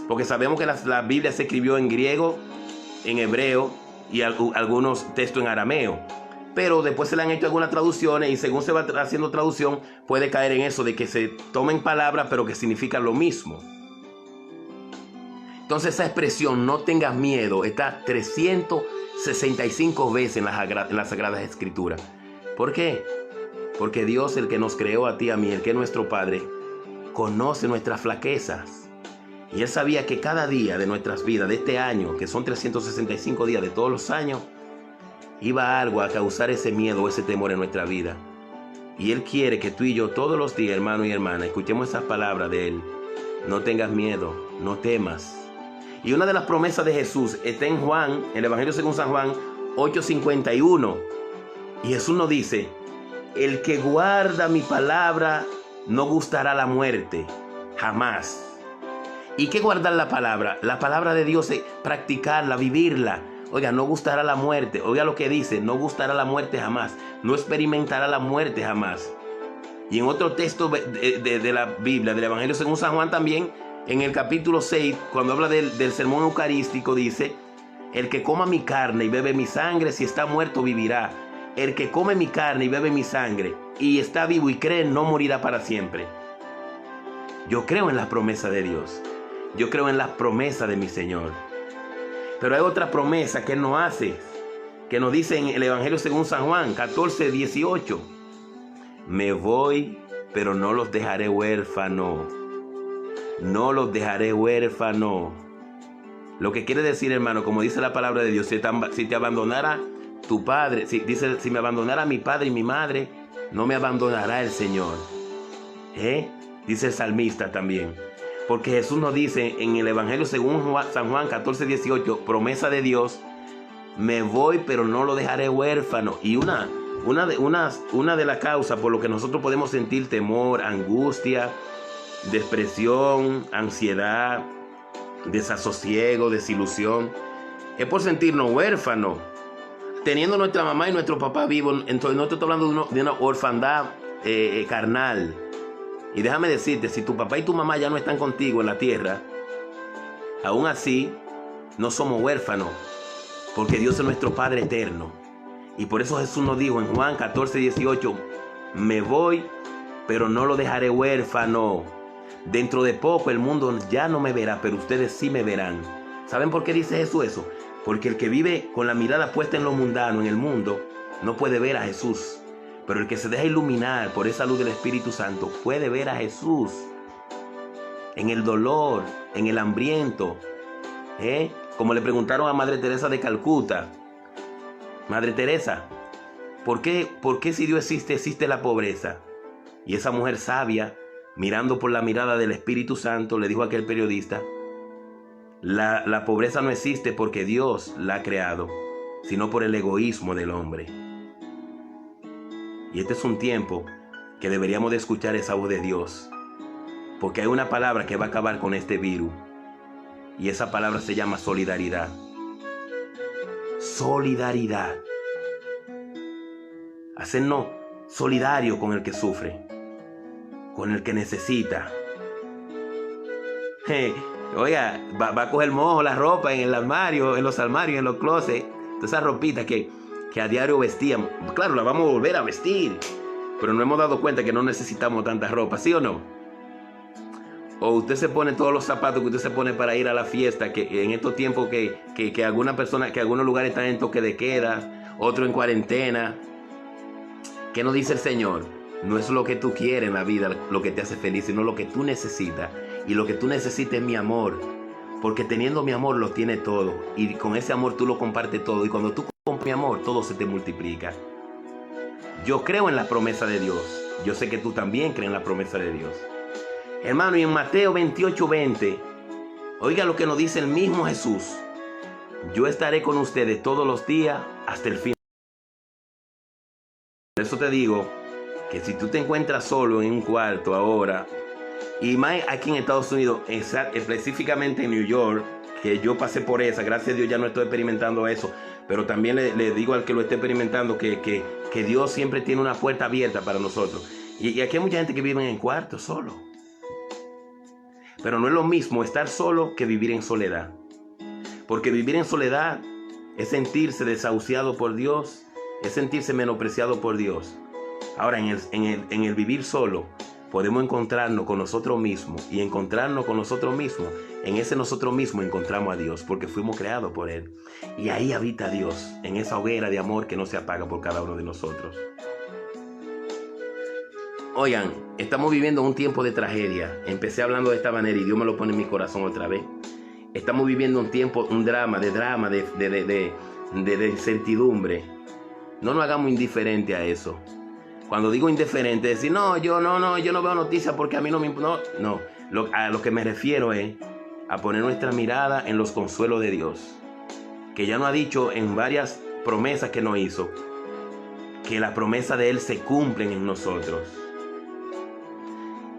Speaker 1: Porque sabemos que la Biblia se escribió en griego, en hebreo y algunos textos en arameo. Pero después se le han hecho algunas traducciones y según se va haciendo traducción puede caer en eso de que se tomen palabras pero que significan lo mismo. Entonces esa expresión no tengas miedo está 365 veces en las Sagradas Escrituras. ¿Por qué? Porque Dios, el que nos creó a ti y a mí, el que es nuestro Padre, conoce nuestras flaquezas. Y Él sabía que cada día de nuestras vidas, de este año, que son 365 días de todos los años, iba algo a causar ese miedo o ese temor en nuestra vida. Y Él quiere que tú y yo todos los días, hermano y hermana, escuchemos esas palabras de Él. No tengas miedo, no temas. Y una de las promesas de Jesús está en Juan, en el Evangelio según San Juan 8:51. Y Jesús nos dice: el que guarda mi palabra no gustará la muerte, jamás. ¿Y qué guardar la palabra? La palabra de Dios es practicarla, vivirla. Oiga, no gustará la muerte. Oiga lo que dice: no gustará la muerte jamás. No experimentará la muerte jamás. Y en otro texto de la Biblia, del Evangelio según San Juan también, en el capítulo 6, cuando habla del sermón eucarístico, dice: el que coma mi carne y bebe mi sangre, si está muerto vivirá. El que come mi carne y bebe mi sangre y está vivo y cree, no morirá para siempre. Yo creo en la promesa de Dios. Yo creo en la promesa de mi Señor. Pero hay otra promesa que Él nos hace, que nos dice en el Evangelio según San Juan 14:18. Me voy, pero no los dejaré huérfanos. No los dejaré huérfanos. Lo que quiere decir, hermano, como dice la palabra de Dios, si te abandonara tu padre, dice, si me abandonara mi padre y mi madre, no me abandonará el Señor. Dice el salmista también. Porque Jesús nos dice en el Evangelio según San Juan 14:18, promesa de Dios: me voy, pero no lo dejaré huérfano. Y una de las causas por lo que nosotros podemos sentir temor, angustia, depresión, ansiedad, desasosiego, desilusión, es por sentirnos huérfanos. Teniendo nuestra mamá y nuestro papá vivos, entonces no estoy hablando de una orfandad carnal. Y déjame decirte, si tu papá y tu mamá ya no están contigo en la tierra, aún así no somos huérfanos, porque Dios es nuestro Padre eterno. Y por eso Jesús nos dijo en Juan 14:18, me voy, pero no lo dejaré huérfano. Dentro de poco el mundo ya no me verá, pero ustedes sí me verán. ¿Saben por qué dice Jesús eso? Porque el que vive con la mirada puesta en lo mundano, en el mundo, no puede ver a Jesús. Pero el que se deja iluminar por esa luz del Espíritu Santo puede ver a Jesús en el dolor, en el hambriento. Como le preguntaron a Madre Teresa de Calcuta: Madre Teresa, ¿por qué si Dios existe la pobreza? Y esa mujer sabia, mirando por la mirada del Espíritu Santo, le dijo a aquel periodista: la pobreza no existe porque Dios la ha creado, sino por el egoísmo del hombre. Y este es un tiempo que deberíamos de escuchar esa voz de Dios, porque hay una palabra que va a acabar con este virus, y esa palabra se llama solidaridad. Solidaridad. Hacernos solidarios con el que sufre, con el que necesita. Oiga, va a coger mojo la ropa en el armario, en los armarios, en los closets, toda esa ropita que a diario vestíamos. Claro, la vamos a volver a vestir, pero nos hemos dado cuenta que no necesitamos tanta ropa, ¿sí o no? O usted se pone todos los zapatos que usted se pone para ir a la fiesta, que en estos tiempos que alguna persona, que algunos lugares están en toque de queda, otro en cuarentena. ¿Qué nos dice el Señor? No es lo que tú quieres en la vida lo que te hace feliz, sino lo que tú necesitas. Y lo que tú necesitas es mi amor, porque teniendo mi amor lo tiene todo, y con ese amor tú lo compartes todo, y cuando tú compartes mi amor, todo se te multiplica. Yo creo en la promesa de Dios. Yo sé que tú también crees en la promesa de Dios. Hermano, y en Mateo 28:20, oiga lo que nos dice el mismo Jesús: yo estaré con ustedes todos los días hasta el fin. Por eso te digo que si tú te encuentras solo en un cuarto ahora, y más aquí en Estados Unidos, específicamente en New York, que yo pasé por esa, gracias a Dios ya no estoy experimentando eso, pero también le digo al que lo esté experimentando que Dios siempre tiene una puerta abierta para nosotros. Y aquí hay mucha gente que vive en cuartos solo. Pero no es lo mismo estar solo que vivir en soledad. Porque vivir en soledad es sentirse desahuciado por Dios, es sentirse menospreciado por Dios. Ahora, en el vivir solo, podemos encontrarnos con nosotros mismos, y encontrarnos con nosotros mismos, en ese nosotros mismos encontramos a Dios, porque fuimos creados por Él. Y ahí habita Dios, en esa hoguera de amor que no se apaga por cada uno de nosotros. Oigan, estamos viviendo un tiempo de tragedia. Empecé hablando de esta manera y Dios me lo pone en mi corazón otra vez. Estamos viviendo un tiempo, un drama, de incertidumbre. No nos hagamos indiferentes a eso. Cuando digo indiferente, decir, yo no veo noticias porque a mí no me importa. No, a lo que me refiero es a poner nuestra mirada en los consuelos de Dios. Que ya nos ha dicho en varias promesas que nos hizo, que las promesas de Él se cumplen en nosotros.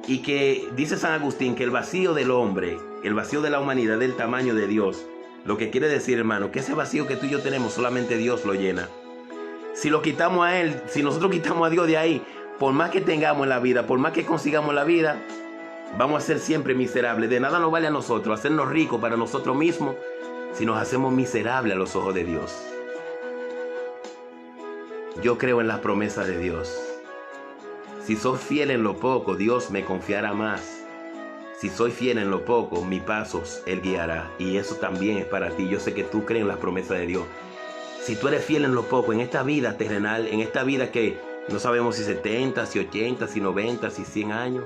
Speaker 1: Y que dice San Agustín que el vacío del hombre, el vacío de la humanidad es del tamaño de Dios. Lo que quiere decir, hermano, que ese vacío que tú y yo tenemos solamente Dios lo llena. Si lo quitamos a Él, si nosotros quitamos a Dios de ahí, por más que tengamos en la vida, por más que consigamos la vida, vamos a ser siempre miserables. De nada nos vale a nosotros hacernos ricos para nosotros mismos si nos hacemos miserables a los ojos de Dios. Yo creo en las promesas de Dios. Si soy fiel en lo poco, Dios me confiará más. Si soy fiel en lo poco, mis pasos Él guiará. Y eso también es para ti. Yo sé que tú crees en las promesas de Dios. Si tú eres fiel en lo poco, en esta vida terrenal, en esta vida que no sabemos si 70, si 80, si 90, si 100 años.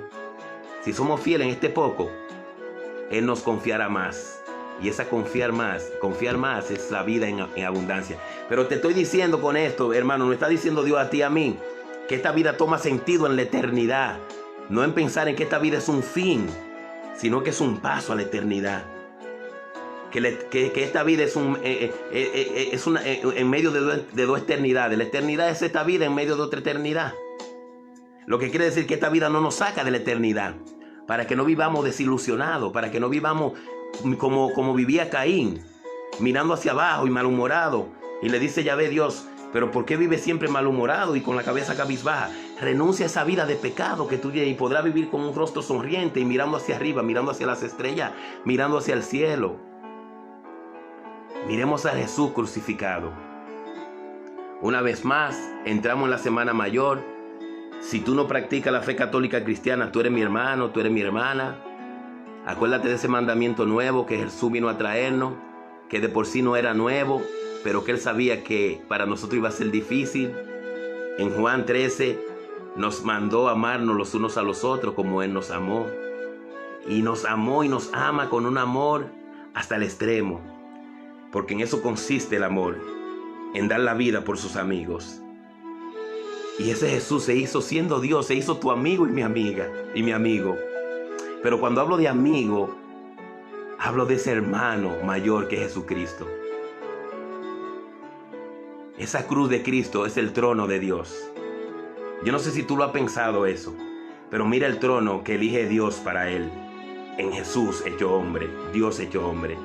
Speaker 1: Si somos fieles en este poco, Él nos confiará más. Y esa confiar más es la vida en abundancia. Pero te estoy diciendo con esto, hermano, no está diciendo Dios a ti y a mí, que esta vida toma sentido en la eternidad. No en pensar en que esta vida es un fin, sino que es un paso a la eternidad. Que esta vida es en medio de dos eternidades. La eternidad es esta vida en medio de otra eternidad. Lo que quiere decir que esta vida no nos saca de la eternidad. Para que no vivamos desilusionados, para que no vivamos como vivía Caín, mirando hacia abajo y malhumorado. Y le dice Yahvé Dios, pero ¿por qué vives siempre malhumorado y con la cabeza cabizbaja? Renuncia a esa vida de pecado que tú tienes y podrás vivir con un rostro sonriente y mirando hacia arriba, mirando hacia las estrellas, mirando hacia el cielo. Miremos a Jesús crucificado. Una vez más, entramos en la Semana Mayor. Si tú no practicas la fe católica cristiana, tú eres mi hermano, tú eres mi hermana. Acuérdate de ese mandamiento nuevo que Jesús vino a traernos, que de por sí no era nuevo, pero que Él sabía que para nosotros iba a ser difícil. En Juan 13 nos mandó amarnos los unos a los otros como Él nos amó. Y nos amó y nos ama con un amor hasta el extremo. Porque en eso consiste el amor, en dar la vida por sus amigos. Y ese Jesús se hizo siendo Dios, se hizo tu amigo y mi amiga y mi amigo. Pero cuando hablo de amigo, hablo de ese hermano mayor que Jesucristo. Esa cruz de Cristo es el trono de Dios. Yo no sé si tú lo has pensado eso, pero mira el trono que elige Dios para Él. En Jesús hecho hombre, Dios hecho hombre.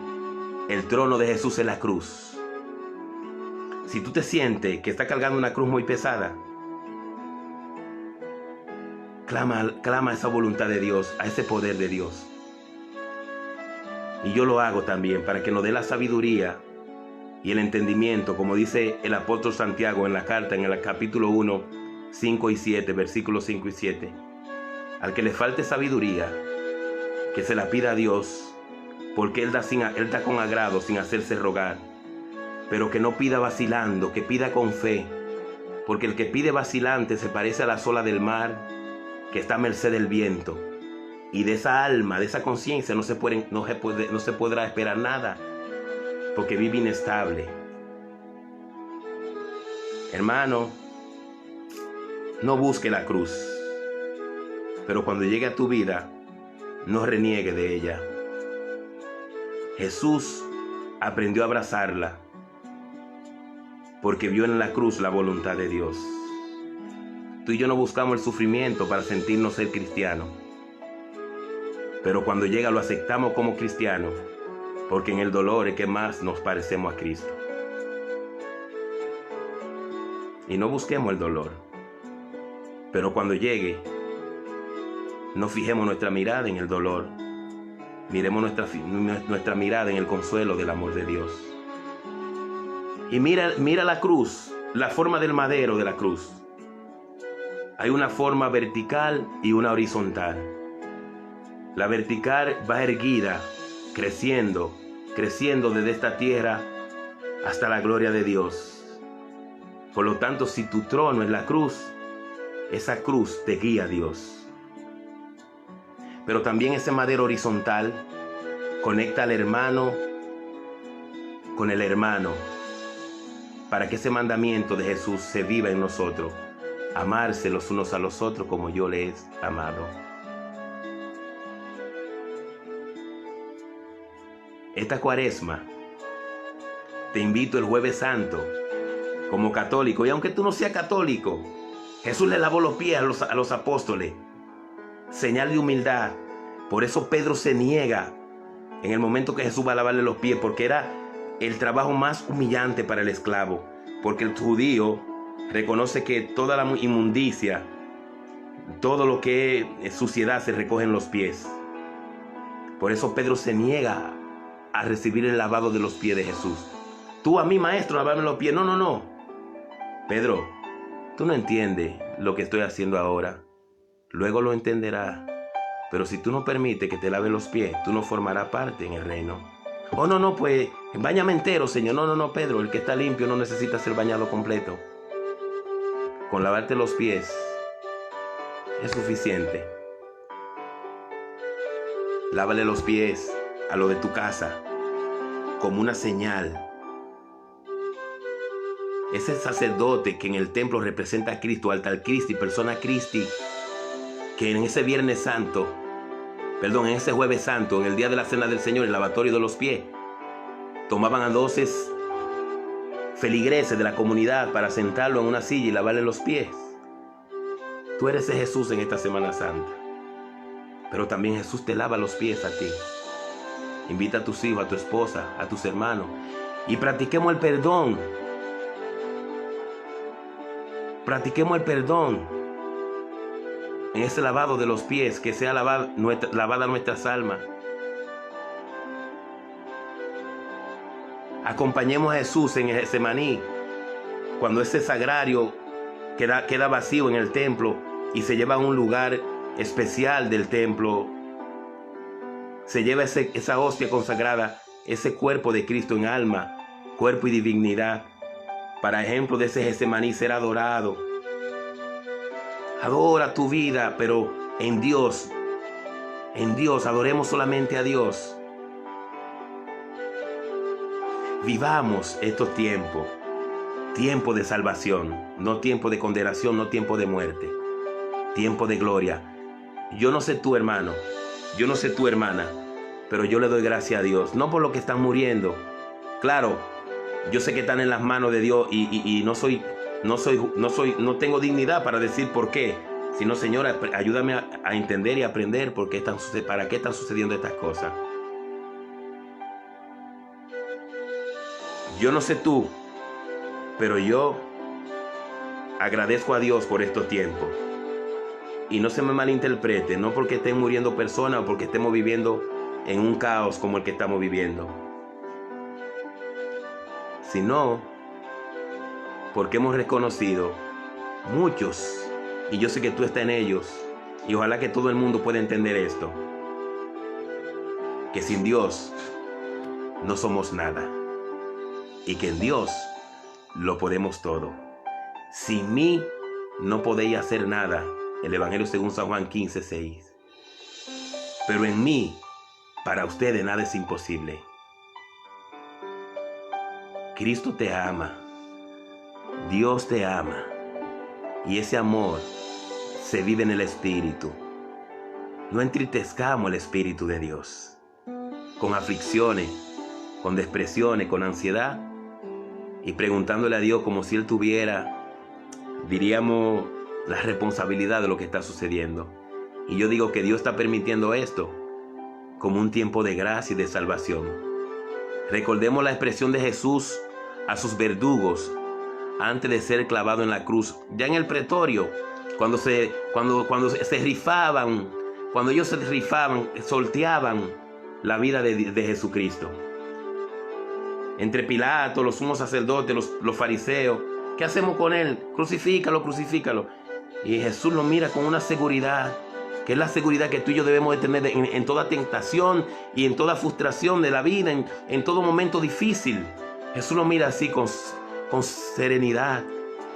Speaker 1: El trono de Jesús es la cruz. Si tú te sientes que estás cargando una cruz muy pesada, clama a esa voluntad de Dios, a ese poder de Dios. Y yo lo hago también para que nos dé la sabiduría y el entendimiento, como dice el apóstol Santiago en la carta, en el capítulo 1, 5 y 7, versículos 5 y 7. Al que le falte sabiduría, que se la pida a Dios, porque Él da con agrado, sin hacerse rogar. Pero que no pida vacilando, que pida con fe, porque el que pide vacilante se parece a la ola del mar, que está a merced del viento. Y de esa alma, de esa conciencia no se podrá esperar nada, porque vive inestable. Hermano, no busque la cruz, pero cuando llegue a tu vida, no reniegue de ella. Jesús aprendió a abrazarla, porque vio en la cruz la voluntad de Dios. Tú y yo no buscamos el sufrimiento para sentirnos ser cristianos, pero cuando llega lo aceptamos como cristianos, porque en el dolor es que más nos parecemos a Cristo. Y no busquemos el dolor, pero cuando llegue, no fijemos nuestra mirada en el dolor, miremos nuestra mirada en el consuelo del amor de Dios. Y mira la cruz, la forma del madero de la cruz. Hay una forma vertical y una horizontal. La vertical va erguida, creciendo desde esta tierra hasta la gloria de Dios. Por lo tanto, si tu trono es la cruz, esa cruz te guía a Dios. Pero también ese madero horizontal conecta al hermano con el hermano, para que ese mandamiento de Jesús se viva en nosotros. Amarse los unos a los otros como yo les he amado. Esta Cuaresma te invito el Jueves Santo como católico, y aunque tú no seas católico, Jesús le lavó los pies a los apóstoles, señal de humildad. Por eso Pedro se niega en el momento que Jesús va a lavarle los pies, porque era el trabajo más humillante para el esclavo, porque el judío reconoce que toda la inmundicia, todo lo que es suciedad, se recoge en los pies. Por eso Pedro se niega a recibir el lavado de los pies de Jesús. Tú a mí, maestro, lavarme los pies. No. Pedro, tú no entiendes lo que estoy haciendo ahora. Luego lo entenderás. Pero si tú no permites que te lave los pies, tú no formarás parte en el reino. Oh, no, pues báñame entero, Señor. No, Pedro, el que está limpio no necesita ser bañado completo. Con lavarte los pies es suficiente. Lávale los pies a lo de tu casa como una señal. Ese sacerdote que en el templo representa a Cristo, altar Christi, persona Christi, que en ese Viernes Santo, en ese Jueves Santo, en el día de la Cena del Señor, el lavatorio de los pies, tomaban a 12 feligreses de la comunidad para sentarlo en una silla y lavarle los pies. Tú eres ese Jesús en esta Semana Santa, pero también Jesús te lava los pies a ti. Invita a tus hijos, a tu esposa, a tus hermanos, y practiquemos el perdón. Practiquemos el perdón en ese lavado de los pies, que sea lavada nuestras almas. Acompañemos a Jesús en Getsemaní, cuando ese sagrario queda vacío en el templo y se lleva a un lugar especial del templo. Se lleva esa hostia consagrada, ese cuerpo de Cristo en alma, cuerpo y divinidad, para ejemplo de ese Getsemaní ser adorado. Adora tu vida, pero en Dios, adoremos solamente a Dios. Vivamos estos tiempos de salvación, no tiempo de condenación, no tiempo de muerte, tiempo de gloria. Yo no sé tú, hermano, yo no sé tú, hermana, pero yo le doy gracias a Dios, no por lo que están muriendo. Claro, yo sé que están en las manos de Dios y no tengo dignidad para decir por qué, sino, Señor, ayúdame a entender y aprender para qué están sucediendo estas cosas. Yo no sé tú, pero yo agradezco a Dios por estos tiempos. Y no se me malinterprete, no porque estén muriendo personas o porque estemos viviendo en un caos como el que estamos viviendo, sino porque hemos reconocido muchos, y yo sé que tú estás en ellos, y ojalá que todo el mundo pueda entender esto, que sin Dios no somos nada, y que en Dios lo podemos todo. Sin mí no podéis hacer nada, el Evangelio según San Juan 15:6. Pero en mí, para ustedes nada es imposible. Cristo te ama, Dios te ama, y ese amor se vive en el Espíritu. No entristezcamos el Espíritu de Dios con aflicciones, con depresiones, con ansiedad, y preguntándole a Dios como si Él tuviera, diríamos, la responsabilidad de lo que está sucediendo. Y yo digo que Dios está permitiendo esto como un tiempo de gracia y de salvación. Recordemos la expresión de Jesús a sus verdugos antes de ser clavado en la cruz, ya en el pretorio, cuando se rifaban, cuando ellos se rifaban, sorteaban la vida de Jesucristo. Entre Pilato, los sumos sacerdotes, los fariseos, ¿qué hacemos con él? Crucifícalo, crucifícalo. Y Jesús lo mira con una seguridad, que es la seguridad que tú y yo debemos de tener en toda tentación y en toda frustración de la vida, en todo momento difícil. Jesús lo mira así con serenidad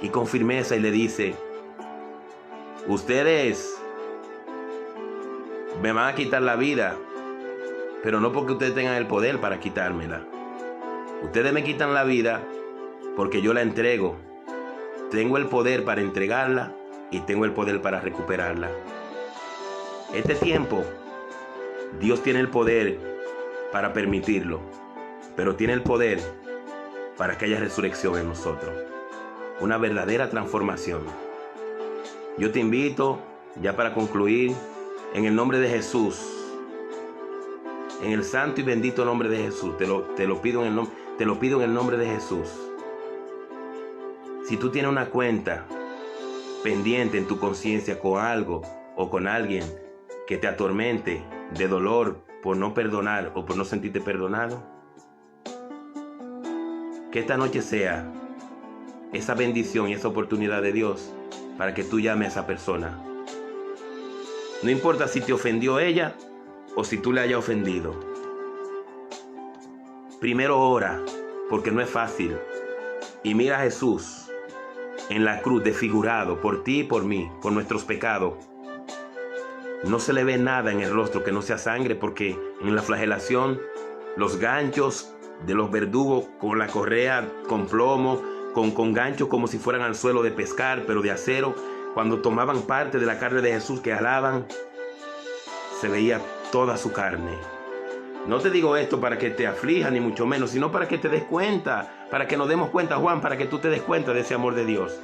Speaker 1: y con firmeza y le dice: Ustedes me van a quitar la vida, pero no porque ustedes tengan el poder para quitármela. Ustedes me quitan la vida porque yo la entrego. Tengo el poder para entregarla y tengo el poder para recuperarla. Este tiempo, Dios tiene el poder para permitirlo, pero tiene el poder para que haya resurrección en nosotros. Una verdadera transformación. Yo te invito, ya para concluir, en el nombre de Jesús, en el santo y bendito nombre de Jesús, te lo pido en el nombre de Jesús. Si tú tienes una cuenta pendiente en tu conciencia con algo o con alguien que te atormente de dolor por no perdonar o por no sentirte perdonado, que esta noche sea esa bendición y esa oportunidad de Dios para que tú llames a esa persona. No importa si te ofendió ella o si tú le hayas ofendido. Primero ora, porque no es fácil. Y mira a Jesús en la cruz desfigurado por ti y por mí, por nuestros pecados. No se le ve nada en el rostro que no sea sangre, porque en la flagelación, los ganchos de los verdugos con la correa, con plomo, con ganchos como si fueran al suelo de pescar, pero de acero, cuando tomaban parte de la carne de Jesús que alaban, se veía toda su carne. No te digo esto para que te aflijas, ni mucho menos, sino para que te des cuenta, para que nos demos cuenta, Juan, para que tú te des cuenta de ese amor de Dios.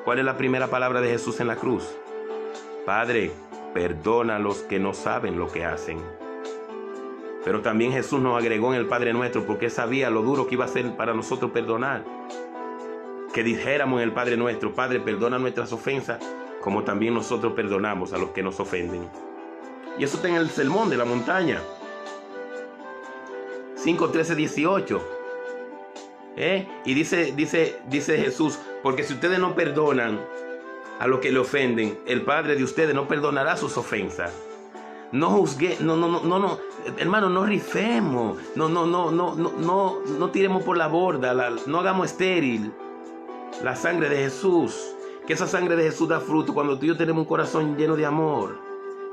Speaker 1: ¿Cuál es la primera palabra de Jesús en la cruz? Padre, perdona a los que no saben lo que hacen. Pero también Jesús nos agregó en el Padre Nuestro, porque sabía lo duro que iba a ser para nosotros perdonar. Que dijéramos en el Padre Nuestro: Padre, perdona nuestras ofensas, como también nosotros perdonamos a los que nos ofenden. Y eso está en el Sermón de la Montaña. 5, 13, 18. Y dice Jesús: porque si ustedes no perdonan a los que le ofenden, el Padre de ustedes no perdonará sus ofensas. No juzgue, no, hermano, no rifemos, no tiremos por la borda, no hagamos estéril la sangre de Jesús. Que esa sangre de Jesús da fruto cuando tú y yo tenemos un corazón lleno de amor.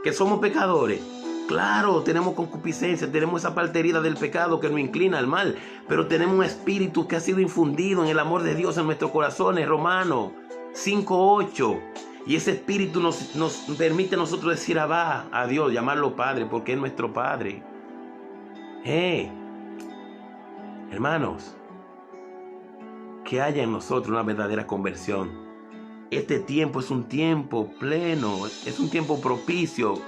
Speaker 1: Que somos pecadores. Claro, tenemos concupiscencia, tenemos esa parte herida del pecado que nos inclina al mal, pero tenemos un espíritu que ha sido infundido en el amor de Dios en nuestros corazones. Romanos 5:8. Y ese espíritu nos permite a nosotros decir Abba, a Dios, llamarlo Padre, porque es nuestro Padre. Hermanos, que haya en nosotros una verdadera conversión. Este tiempo es un tiempo pleno, es un tiempo propicio,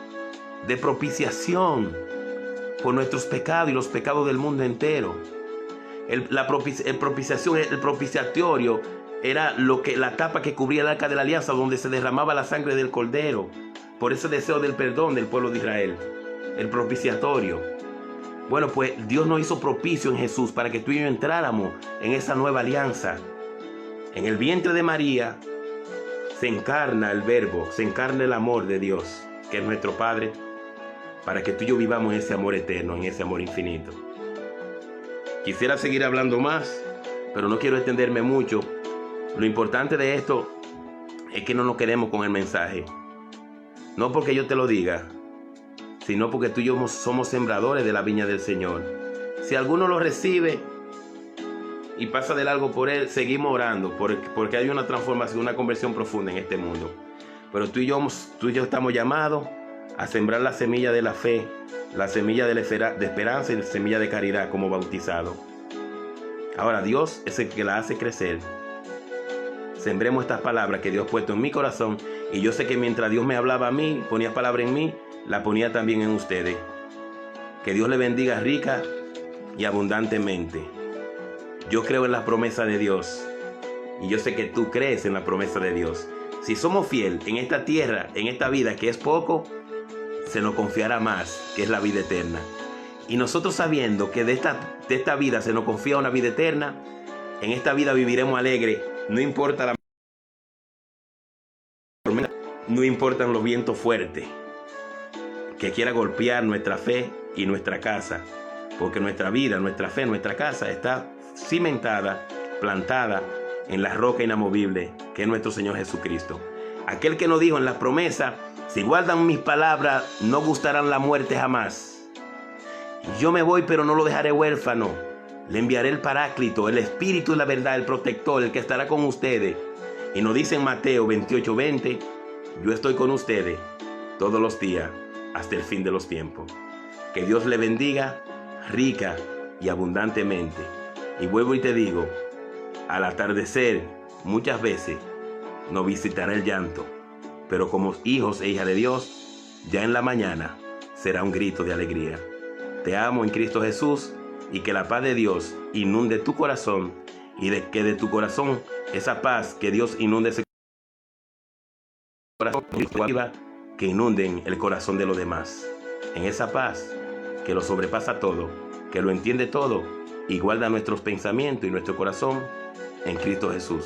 Speaker 1: de propiciación por nuestros pecados y los pecados del mundo entero. El propiciatorio era la tapa que cubría el arca de la alianza, donde se derramaba la sangre del cordero, por ese deseo del perdón del pueblo de Israel. El propiciatorio. Bueno, pues Dios nos hizo propicio en Jesús para que tú y yo entráramos en esa nueva alianza. En el vientre de María se encarna el verbo, se encarna el amor de Dios, que es nuestro Padre, para que tú y yo vivamos en ese amor eterno, en ese amor infinito. Quisiera seguir hablando más, pero no quiero extenderme mucho. Lo importante de esto es que no nos quedemos con el mensaje. No porque yo te lo diga, sino porque tú y yo somos sembradores de la viña del Señor. Si alguno lo recibe y pasa de largo por él, seguimos orando, porque hay una transformación, una conversión profunda en este mundo. Pero tú y yo estamos llamados a sembrar la semilla de la fe, la semilla de esperanza y la semilla de caridad como bautizados. Ahora Dios es el que la hace crecer. Sembremos estas palabras que Dios ha puesto en mi corazón, y yo sé que mientras Dios me hablaba a mí, ponía palabra en mí, la ponía también en ustedes. Que Dios le bendiga rica y abundantemente. Yo creo en la promesa de Dios, y yo sé que tú crees en la promesa de Dios. Si somos fieles en esta tierra, en esta vida que es poco, se nos confiará más, que es la vida eterna. Y nosotros sabiendo que de esta vida se nos confía una vida eterna, en esta vida viviremos alegre. No importa la tormenta, no importan los vientos fuertes que quiera golpear nuestra fe y nuestra casa, porque nuestra vida, nuestra fe, nuestra casa está cimentada, plantada en la roca inamovible que es nuestro Señor Jesucristo. Aquel que nos dijo en la promesa: si guardan mis palabras, no gustarán la muerte jamás. Yo me voy, pero no lo dejaré huérfano. Le enviaré el Paráclito, el Espíritu y la verdad, el Protector, el que estará con ustedes. Y nos dice en Mateo 28:20, yo estoy con ustedes todos los días hasta el fin de los tiempos. Que Dios le bendiga rica y abundantemente. Y vuelvo y te digo, al atardecer muchas veces nos visitará el llanto, pero como hijos e hijas de Dios, ya en la mañana será un grito de alegría. Te amo en Cristo Jesús, y que la paz de Dios inunde tu corazón, y que de tu corazón esa paz que Dios inunde ese corazón, que inunden el corazón de los demás. En esa paz que lo sobrepasa todo, que lo entiende todo y guarda nuestros pensamientos y nuestro corazón en Cristo Jesús.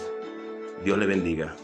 Speaker 1: Dios le bendiga.